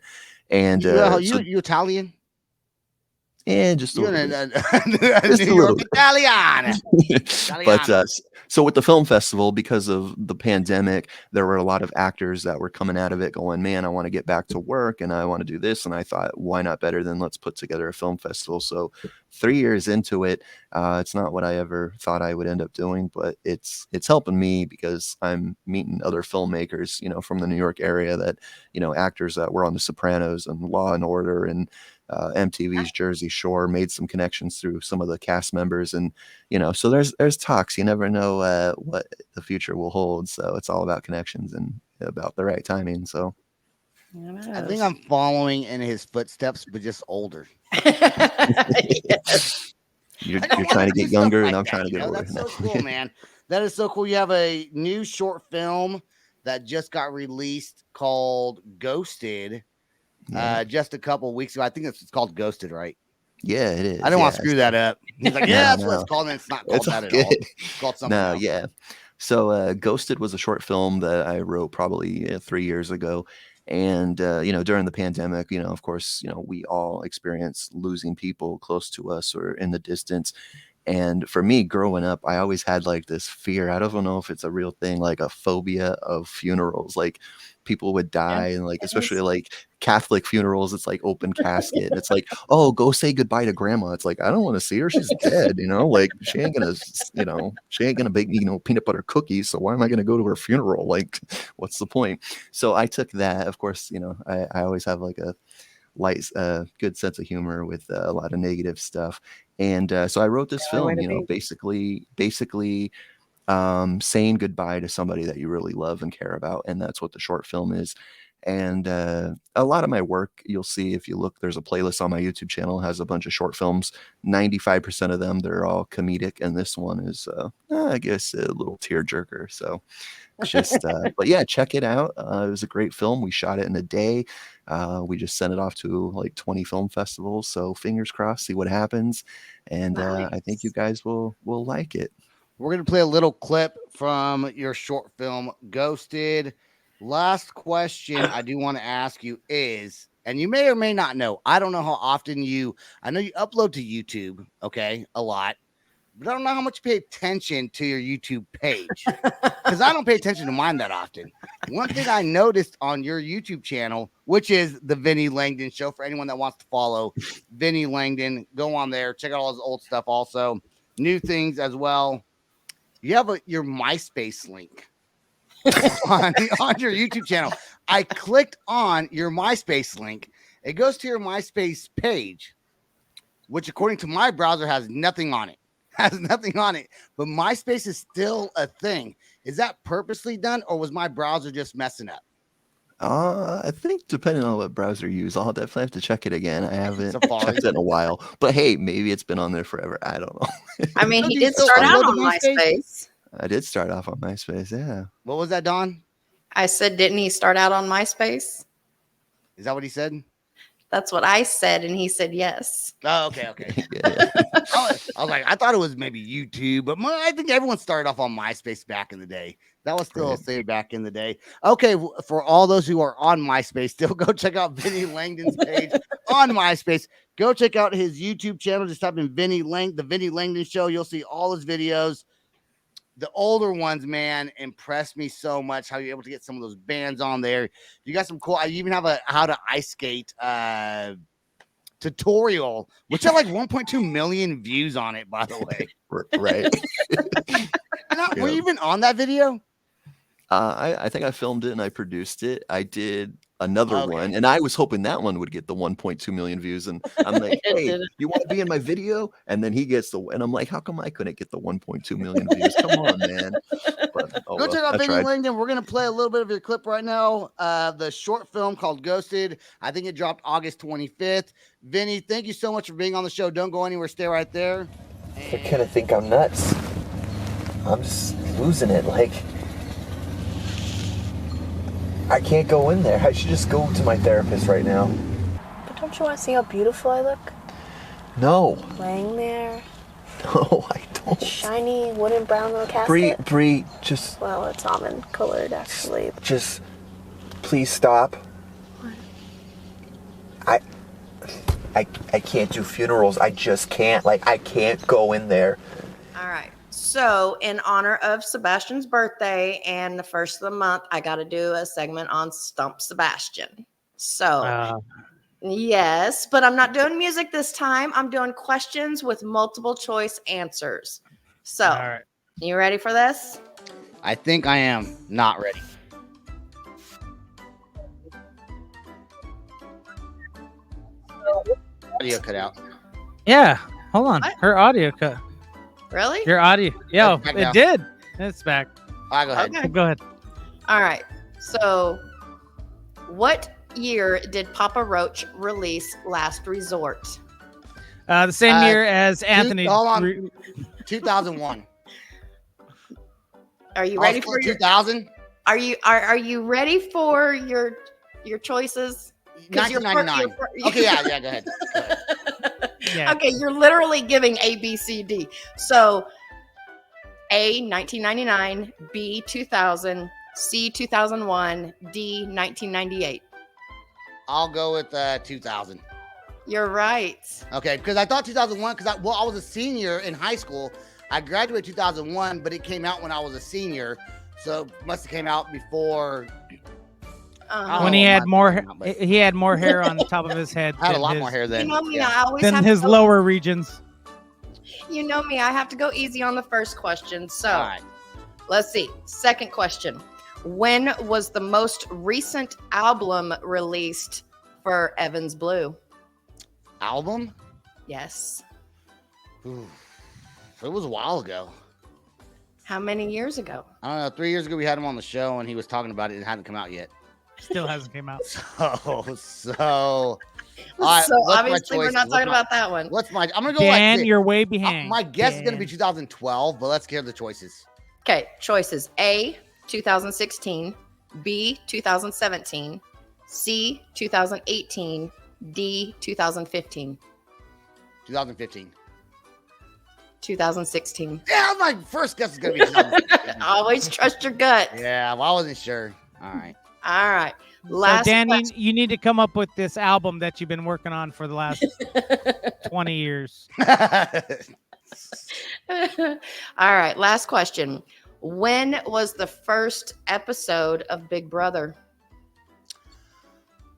And you Italian? Yeah, just a You're little bit. a New York Italian. But so with the film festival, because of the pandemic, there were a lot of actors that were coming out of it going, man, I want to get back to work and I want to do this. And I thought, why not better than let's put together a film festival? So 3 years into it, it's not what I ever thought I would end up doing, but it's helping me because I'm meeting other filmmakers, from the New York area that, actors that were on The Sopranos and Law and Order and MTV's Jersey Shore, made some connections through some of the cast members, and so there's talks. You never know what the future will hold, so it's all about connections and about the right timing. So I think I'm following in his footsteps, but just older. Yes. You're trying to get younger, and I'm trying to get older. That's so cool, man. That is so cool. You have a new short film that just got released called Ghosted. Just a couple weeks ago. I think it's called Ghosted, right? Yeah, it is. I don't want to screw that up. He's like, yeah, that's what it's called, and it's not called that at all. It's called something else. Yeah. So Ghosted was a short film that I wrote probably 3 years ago. And, during the pandemic, of course, we all experienced losing people close to us or in the distance. And for me, growing up, I always had like this fear. I don't know if it's a real thing, like a phobia of funerals. Like people would die, and like especially like Catholic funerals, it's like open casket. It's like, oh, go say goodbye to grandma. It's like, I don't want to see her. She's dead. Like she ain't gonna bake peanut butter cookies. So why am I gonna go to her funeral? Like, what's the point? So I took that. Of course, I always have like a light, good sense of humor with a lot of negative stuff. And so I wrote this film, basically saying goodbye to somebody that you really love and care about. And that's what the short film is. And a lot of my work, you'll see if you look, there's a playlist on my YouTube channel, has a bunch of short films. 95% of them, they're all comedic. And this one is, I guess, a little tearjerker. So just, but yeah, check it out. It was a great film. We shot it in a day. We just sent it off to like 20 film festivals. So fingers crossed, see what happens. And Nice. I think you guys will like it. We're going to play a little clip from your short film, Ghosted. Last question I do want to ask you is, and you may or may not know, I don't know how often I know you upload to YouTube, okay, a lot, but I don't know how much you pay attention to your YouTube page, because I don't pay attention to mine that often. One thing I noticed on your YouTube channel, which is the Vinnie Langdon Show, for anyone that wants to follow Vinnie Langdon, go on there, check out all his old stuff also, new things as well. You have your MySpace link on your YouTube channel. I clicked on your MySpace link. It goes to your MySpace page, which according to my browser has nothing on it. Has nothing on it. But MySpace is still a thing. Is that purposely done, or was my browser just messing up? I think depending on what browser you use, I'll definitely have to check it again. I haven't Safari. checked it in a while. But hey, maybe it's been on there forever. I don't know. I mean, So he do you did still start out upload on to MySpace? MySpace. I did start off on MySpace, yeah. What was that, Don? I said, didn't he start out on MySpace? Is that what he said? That's what I said, and he said yes. Oh, okay. Yeah. I was like, I thought it was maybe YouTube, but I think everyone started off on MySpace back in the day. That was still a Right. thing back in the day. Okay, for all those who are on MySpace, still go check out Vinnie Langdon's page on MySpace. Go check out his YouTube channel. Just type in the Vinnie Langdon Show. You'll see all his videos. The older ones, man, impressed me so much. How you're able to get some of those bands on there. You got some cool. I even have a how to ice skate tutorial, which had like 1.2 million views on it, by the way. Right. Were you even on that video? I think I filmed it and I produced it. I did another Okay. one, and I was hoping that one would get the 1.2 million views. And I'm like, It hey, didn't. you want to be in my video? And then he gets and I'm like, how come I couldn't get the 1.2 million views? Come on, man. But, Go check out I Vinnie tried. Langdon. We're gonna play a little bit of your clip right now. The short film called Ghosted. I think it dropped August 25th. Vinny, thank you so much for being on the show. Don't go anywhere. Stay right there. They're gonna think I'm nuts. I'm just losing it. Like, I can't go in there. I should just go to my therapist right now. But don't you want to see how beautiful I look? No. Laying there, No, I don't. shiny wooden brown little casket. Bree, just Well, it's almond colored actually. please stop. I can't do funerals. I just can't. Like, I can't go in there. All right. So, in honor of Sebastian's birthday and the first of the month, I got to do a segment on Stump Sebastian. So, yes, but I'm not doing music this time. I'm doing questions with multiple choice answers. So, all right. you ready for this? I think I am not ready. Audio cut out. Yeah. Hold on. What? Her audio cut. Really? Your audio. Yeah, It's back it now. did. It's back. All right, go ahead. Okay. Go ahead. All right. So, what year did Papa Roach release Last Resort? The same year as Anthony. Hold on. 2001. Are you ready for your 2000? Are you ready for your choices? 'Cause you're 1999. Okay, yeah, go ahead. Go ahead. Yeah. Okay, you're literally giving A, B, C, D. So A, 1999, B, 2000, C, 2001, D, 1998. I'll go with 2000. You're right. Okay, because I thought 2001, because I was a senior in high school. I graduated 2001, but it came out when I was a senior. So it must have came out before. Uh-huh. When he Oh, had my more, bad, my bad. he had more hair on the top of his head. I had a than lot his- more hair You then. know me, Yeah. I always than have his to go, lower regions. You know me, I have to go easy on the first question. So All right. let's see. Second question. When was the most recent album released for Evans Blue? Album? Yes. Ooh, it was a while ago. How many years ago? I don't know. 3 years ago, we had him on the show, and he was talking about it. It hadn't come out yet. Still hasn't came out. So. All right, So what's my obviously we're choice? not What's talking my- about that one. What's my? I'm gonna go Dan, like you're way behind. my guess is gonna be Dan. 2012, but let's hear the choices. Okay, choices. A, 2016, B, 2017, C, 2018, D, 2015, 2015. 2016. Yeah, my first guess is gonna be 2015. Always trust your gut. Yeah, well, I wasn't sure. All right. All right. So Last Dan, question. you need to come up with this album that you've been working on for the last 20 years. All right, last question. When was the first episode of Big Brother?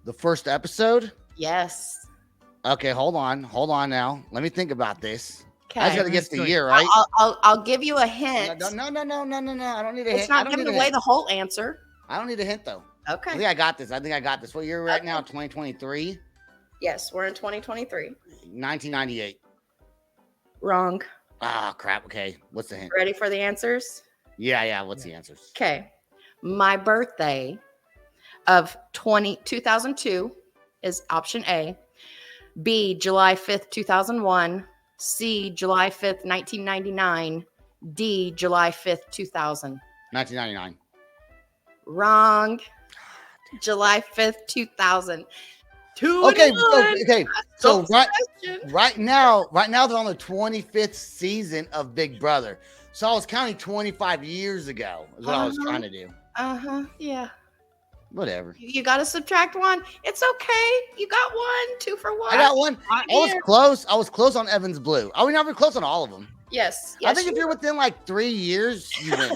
The first episode. Yes. Okay, hold on now. Let me think about this. I just got to guess the year, right? I'll give you a hint. No. I don't need a hint. It's not giving away the whole answer. I don't need a hint though. Okay. I think I got this. What year right now? 2023. Yes, we're in 2023. 1998. Wrong. Ah, crap. Okay. What's the hint? Ready for the answers? Yeah. What's the answers? Okay. My birthday of 2002 is option A. B, July 5th, 2001. C, July 5th, 1999. D, July 5th, 2000. 1999. Wrong. July 5th, 2000. Okay. So right now they're on the 25th season of Big Brother. So I was counting 25 years ago is what I was trying to do. Yeah. Whatever. You got to subtract one. It's okay. You got one. 2 for 1. I got one. I was close. I was close on Evans Blue. I was never close on all of them. Yes. I think if you're within like 3 years, you win.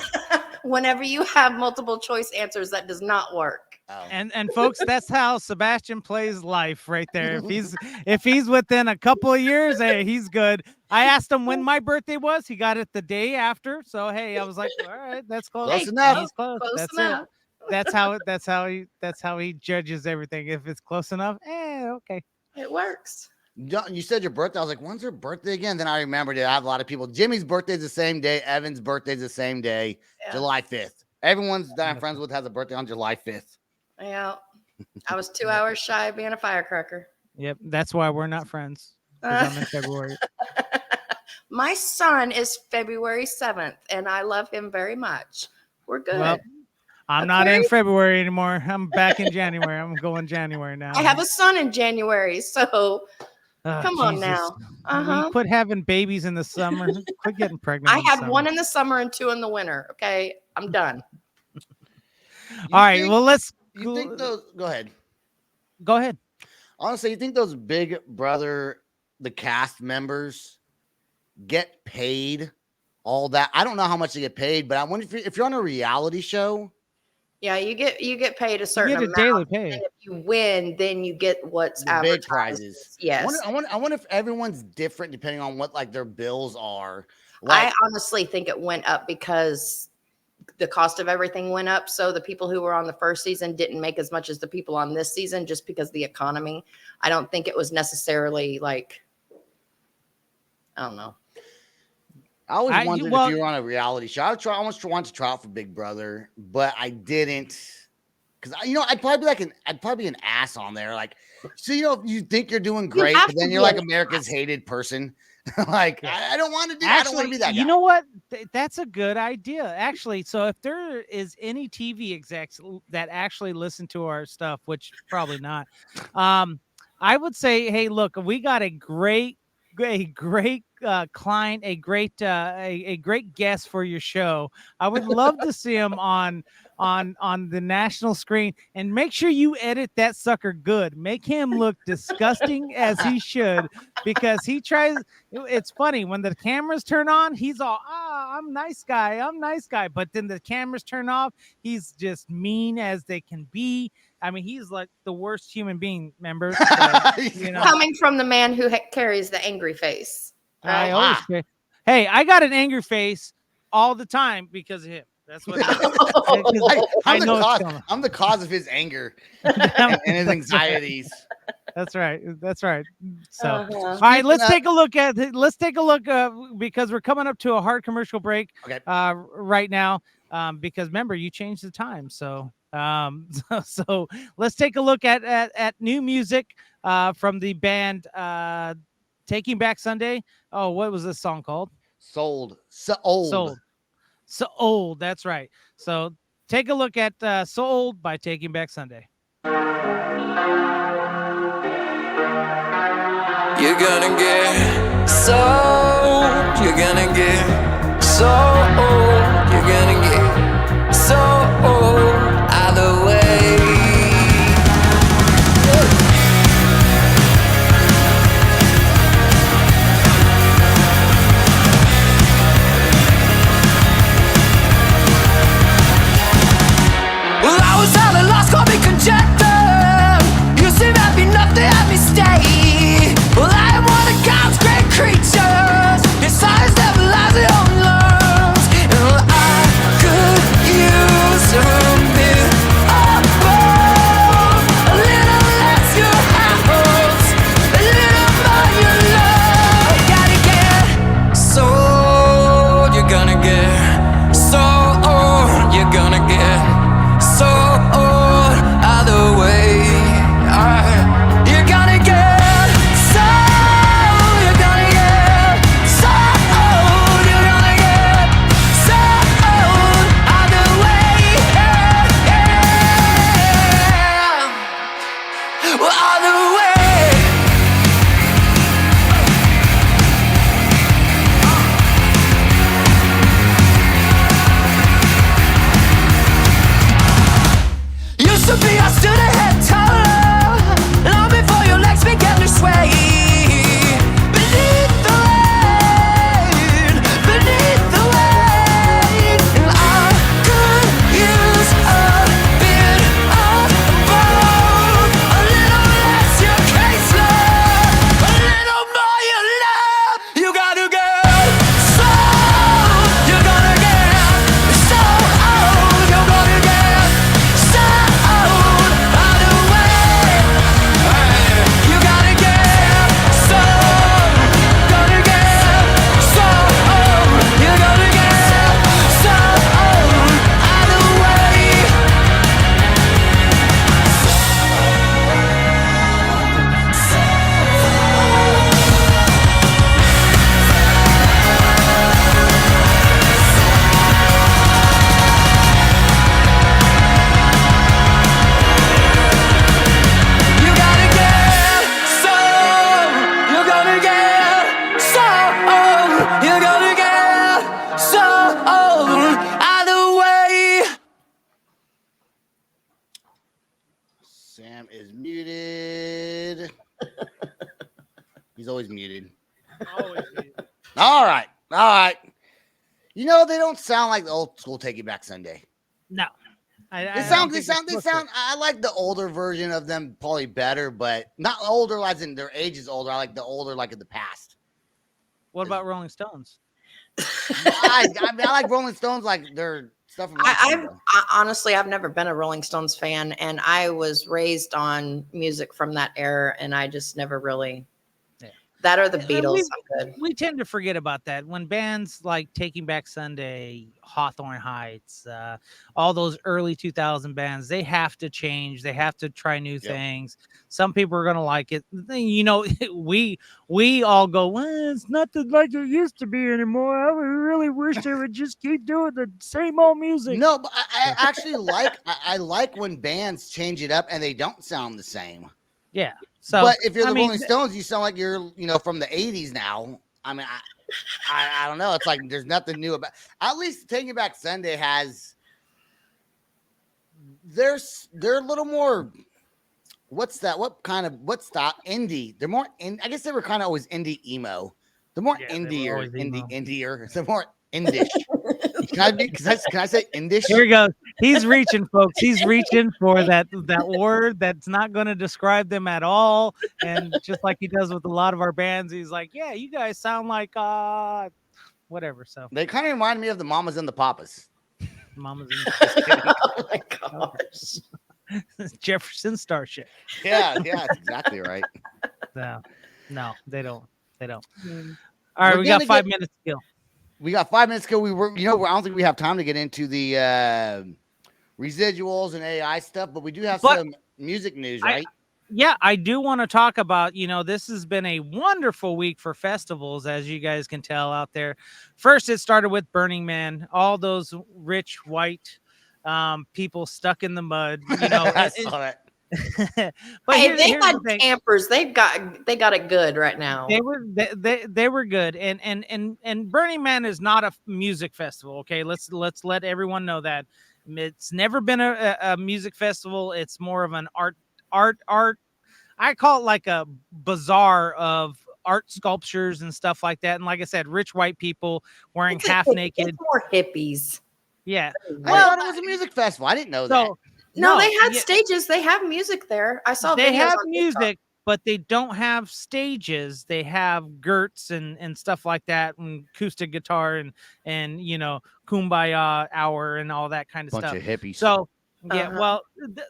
Whenever you have multiple choice answers, that does not work. Oh. And folks, that's how Sebastian plays life right there. If he's within a couple of years, hey, he's good. I asked him when my birthday was. He got it the day after. So hey, I was like, all right, that's close. Close enough. He's close. That's enough. it. That's how he judges everything. If it's close enough, okay. It works. You said your birthday. I was like, when's her birthday again? Then I remembered it. I have a lot of people. Jimmy's birthday's the same day. Evan's birthday's the same day. Yeah. July 5th. Everyone's that I'm friends with has a birthday on July 5th. Yeah. I was 2 hours shy of being a firecracker. Yep. That's why we're not friends. I'm in February. My son is February 7th, and I love him very much. We're good. Well, I'm not in February anymore. I'm back in January. I'm going January now. I have a son in January, so come on now. We quit having babies in the summer. Quit getting pregnant. I had one in the summer and 2 in the winter. Okay, I'm done. All right. Well, let's. You think those? Go ahead. Go ahead. Honestly, you think those Big Brother, the cast members, get paid all that? I don't know how much they get paid, but I wonder if you're on a reality show. Yeah, you get paid a certain amount. Daily pay. And if you win, then you get what's the advertised. Big prizes. Yes. I wonder if everyone's different depending on what like their bills are. I honestly think it went up because the cost of everything went up. So the people who were on the first season didn't make as much as the people on this season just because of the economy. I don't think it was necessarily like, I don't know. I always wondered if you were on a reality show. I almost wanted to try out for Big Brother, but I didn't. Because I'd probably be an ass on there. Like, so you think you're doing great, but then you're like America's hated person. Like, yeah. I don't want to do. I don't want to be that guy. You know what? That's a good idea, actually. So if there is any TV execs that actually listen to our stuff, which probably not, I would say, hey, look, we got a great client, a great guest for your show. I would love to see him on the national screen, and make sure you edit that sucker good. Make him look disgusting as he should, because he tries. It's funny when the cameras turn on, he's all, I'm nice guy. But then the cameras turn off, he's just mean as they can be. I mean, he's like the worst human being, remember? So, Coming from the man who carries the angry face. Right? Hey, I got an angry face all the time because of him. That's what I'm the cause of his anger and his anxieties. That's right. So, all right, let's take a look because we're coming up to a hard commercial break right now. Because remember, you changed the time. So let's take a look at new music from the band Taking Back Sunday. Oh, what was this song called? Sold. So old. That's right. So take a look at So Old by Taking Back Sunday. You're gonna get so old. You're gonna get so old. You're gonna get so old. Either way. Well, I was all at lost, call me conjecture. You seem happy enough to have me stay. Well, I am one of God's great creatures. It's Muted. He's always muted. Always muted. All right. All right. You know, they don't sound like the old school Take It Back Sunday. No. They I sound. don't think it's supposed to. I like the older version of them probably better, but not older as in their age is older. I like the older like in the past. What about Rolling Stones? I like Rolling Stones like their stuff from Honestly, I've never been a Rolling Stones fan, and I was raised on music from that era, and I just never really. That or the Beatles. We tend to forget about that when bands like Taking Back Sunday, Hawthorne Heights, all those early 2000 bands, they have to change. They have to try new things. Some people are going to like it. You know, we all go, well, it's nothing like it used to be anymore. I really wish they would just keep doing the same old music. No, but I actually I like when bands change it up and they don't sound the same. Yeah. So, but if you're the Rolling Stones, you sound like you're, from the 80s now. I mean, I don't know. It's like there's nothing new about. At least Taking Back Sunday has. They're a little more. What's that? What's that? Indie. They're more. I guess they were kind of always indie emo. They're more indie-er. They're more indish. Can I say indish? Here he goes. He's reaching, folks. He's reaching for that word that's not going to describe them at all. And just like he does with a lot of our bands, he's like, yeah, you guys sound like whatever. So they kind of remind me of the Mamas and the Papas. Mamas and the Oh my gosh. Jefferson Starship. Yeah, that's exactly right. No, they don't. All right, we got 5 minutes to go. We got 5 minutes ago. I don't think we have time to get into the residuals and AI stuff, but we do have some music news, right? I do want to talk about, this has been a wonderful week for festivals, as you guys can tell out there. First, it started with Burning Man, all those rich white people stuck in the mud. I saw that. But hey, they got campers. They got it good right now. They were good, and Burning Man is not a music festival. Okay, let's let everyone know that it's never been a music festival. It's more of an art. I call it like a bazaar of art sculptures and stuff like that. And like I said, rich white people wearing half naked. It's more hippies. Yeah, I thought it was a music festival. I didn't know that. No, they had stages. They have music there. I saw they videos have on music, TikTok. but they don't have stages. They have Gertz and stuff like that, and acoustic guitar and Kumbaya hour and all that kind of stuff. Bunch of hippies. So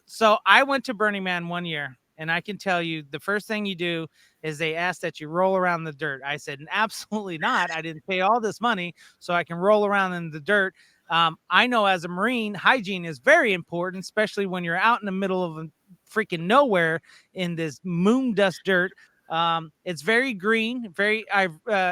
so I went to Burning Man one year, and I can tell you the first thing you do is they ask that you roll around the dirt. I said, absolutely not. I didn't pay all this money so I can roll around in the dirt. I know as a Marine, hygiene is very important, especially when you're out in the middle of a freaking nowhere in this moon dust dirt. It's very green, very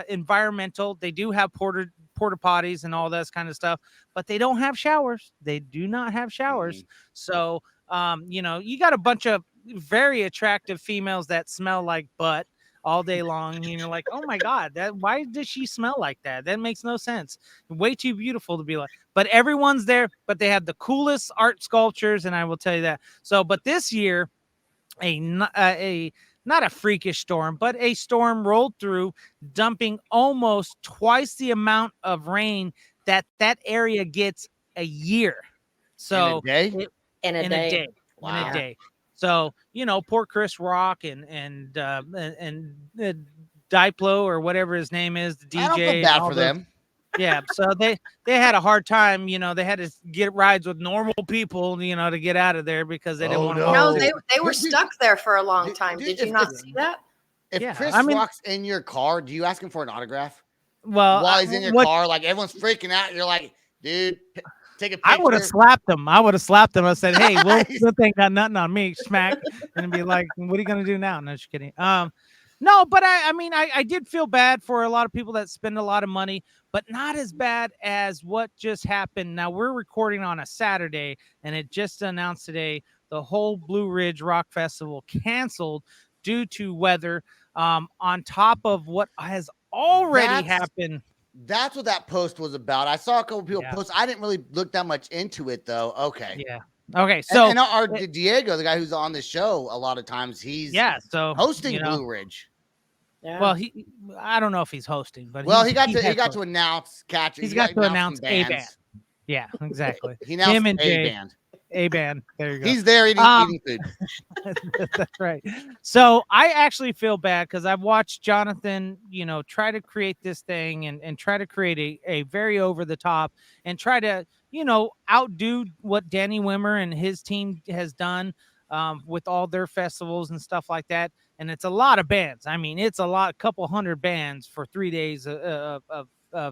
environmental. They do have porta potties and all that kind of stuff, but they don't have showers. They do not have showers. So, you got a bunch of very attractive females that smell like butt all day long, and you're like, oh my God, why does she smell like that? That makes no sense. Way too beautiful to be like, but everyone's there, but they have the coolest art sculptures, and I will tell you that. So, but this year, not a freakish storm, but a storm rolled through, dumping almost twice the amount of rain that area gets a year. So in a day. Wow. In a day. So, poor Chris Rock and Diplo or whatever his name is, the DJ. I don't feel bad for them. Yeah, so they had a hard time. They had to get rides with normal people, to get out of there because they didn't want to. No, they were stuck there for a long time. Did you not see that? If Chris Rock's in your car, do you ask him for an autograph? Well, while he's in your car, like everyone's freaking out, you're like, dude, take a picture. I would have slapped him. I said, hey, Will Smith ain't got nothing on me. Smack. And be like, what are you going to do now? No, just kidding. No, but I did feel bad for a lot of people that spend a lot of money, but not as bad as what just happened. Now, we're recording on a Saturday, and it just announced today the whole Blue Ridge Rock Festival canceled due to weather, on top of what has already happened. That's what that post was about. I saw a couple people post. I didn't really look that much into it, though. Okay. Yeah. Okay, so and our Diego, the guy who's on the show, a lot of times he's so hosting you know, Blue Ridge. Yeah. well, I don't know if he's hosting, but Well, he he got to announce catch. He's got to announce some a bands. band. Yeah, exactly. He announced Him and a Jay. band. A band. There you go. He's there eating food. That's right. So I actually feel bad because I've watched Jonathan, try to create this thing and try to create a very over the top and try to, outdo what Danny Wimmer and his team has done with all their festivals and stuff like that. And it's a lot of bands. I mean, it's a couple hundred bands for 3 days of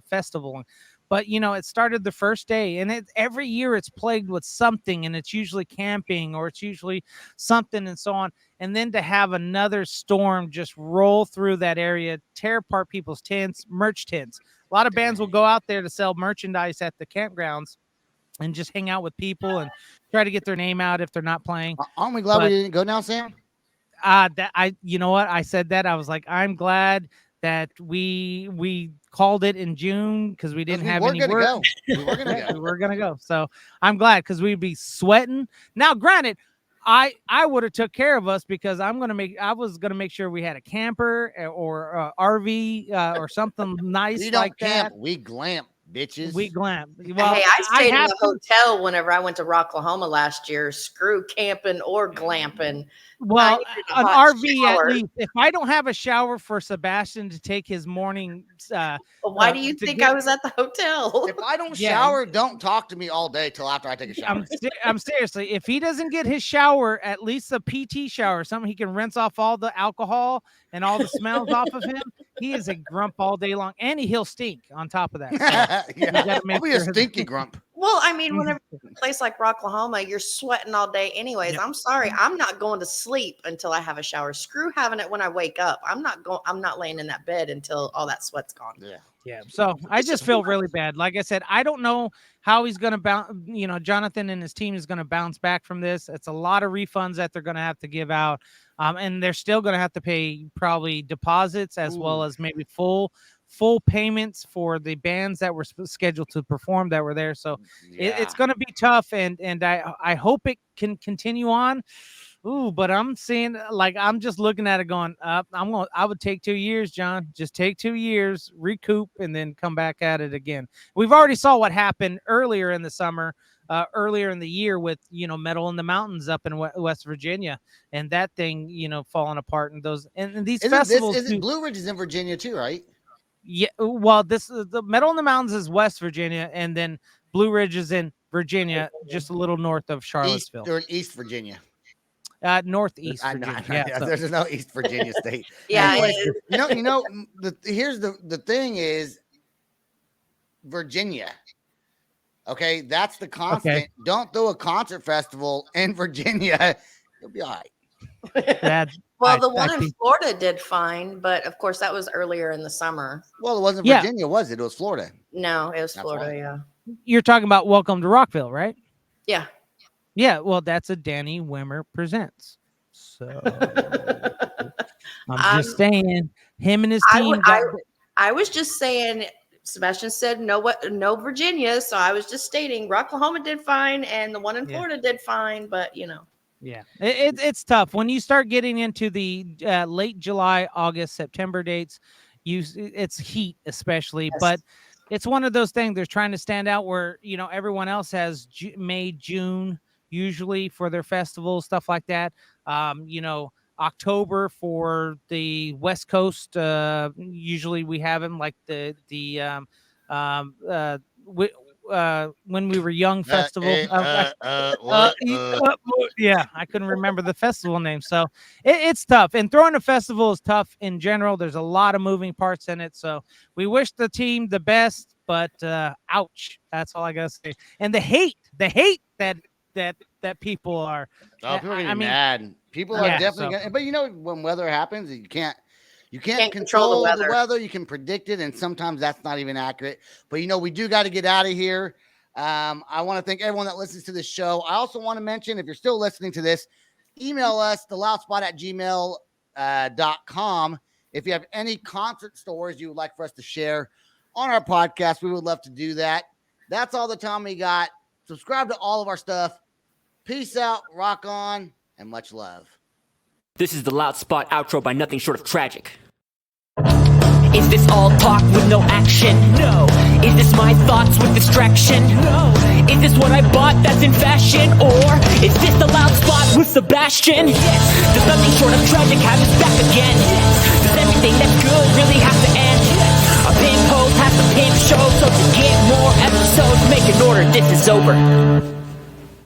festival. But it started the first day, and every year it's plagued with something, and it's usually camping or it's usually something and so on. And then to have another storm just roll through that area, tear apart people's tents, merch tents. A lot of bands will go out there to sell merchandise at the campgrounds and just hang out with people and try to get their name out if they're not playing. Aren't we glad we didn't go now, Sam? You know what? I said that. I was like, I'm glad that we called it in June because we didn't have any work. We were gonna go. We were gonna go. So I'm glad because we'd be sweating. Now, granted, I would have took care of us because I was gonna make sure we had a camper or RV or something nice. We don't like camp. that. We glamp, bitches. We glam. Well, hey, I stayed in the hotel whenever I went to Rocklahoma last year. Screw camping or glamping. Well, an RV at least. If I don't have a shower for Sebastian to take his morning, why do you think I was at the hotel? If I don't shower, don't talk to me all day till after I take a shower. I'm seriously. If he doesn't get his shower, at least a PT shower, something he can rinse off all the alcohol and all the smells off of him, he is a grump all day long, and he'll stink on top of that. So I'll be a stinky grump. Well, I mean, whenever a place like Rocklahoma, you're sweating all day anyways. Yep. I'm sorry. I'm not going to sleep until I have a shower. Screw having it when I wake up. I'm not laying in that bed until all that sweat's gone. Yeah. So I just feel really bad. Like I said, I don't know how he's going to bounce. Jonathan and his team is going to bounce back from this. It's a lot of refunds that they're going to have to give out. And they're still going to have to pay probably deposits as well as maybe full payments for the bands that were scheduled to perform that were there. So it's going to be tough. And I hope it can continue on. Ooh, but I'm seeing, I'm just looking at it going up. I would take 2 years, John. Just take 2 years, recoup, and then come back at it again. We've already saw what happened earlier in the summer, earlier in the year with, Metal in the Mountains up in West Virginia, and that thing, falling apart. And these festivals. Blue Ridge is in Virginia too, right? Yeah. Well, the Metal in the Mountains is West Virginia, and then Blue Ridge is in Virginia, just a little north of Charlottesville. Or in East Virginia. Northeast Virginia. Yeah, so. There's no East Virginia state. Yeah. Anyway, here's the thing is Virginia. Okay, that's the constant. Okay. Don't throw a concert festival in Virginia. You'll be all right. Well, the one in Florida did fine, but of course that was earlier in the summer. Well, it wasn't Virginia, was it? It was Florida. No, it was Florida. Yeah. You're talking about Welcome to Rockville, right? Yeah. Yeah, well, that's a Danny Wimmer presents. So I'm just saying, him and his team. I was just saying. Sebastian said no Virginia, so I was just stating Rocklahoma did fine, and the one in Florida did fine, but Yeah, it's tough when you start getting into the late July, August, September dates. It's heat especially, yes. But it's one of those things. They're trying to stand out where everyone else has May, June usually for their festivals, stuff like that. October for the West Coast. Usually we have them like when we were young festival. Yeah, I couldn't remember the festival name. So it's tough. And throwing a festival is tough in general. There's a lot of moving parts in it. So we wish the team the best, but ouch. That's all I gotta say. And the hate that people are. People are getting mad. People are definitely but when weather happens, you can't control the weather. You can predict it, and sometimes that's not even accurate. But we do got to get out of here. I want to thank everyone that listens to this show. I also want to mention, if you're still listening to this, email us theloudspot@gmail.com. If you have any concert stories you would like for us to share on our podcast, we would love to do that. That's all the time we got. Subscribe to all of our stuff. Peace out, rock on, and much love. This is the Loud Spot outro by nothing short of tragic. Is this all talk with no action? No. Is this my thoughts with distraction? No. Is this what I bought that's in fashion? Or is this the Loud Spot with Sebastian? Yes. Does nothing short of tragic have us back again? Yes. Does everything that's good really have to end? Yes. A pimp host has to pimp show, so to get more episodes, make an order, this is over.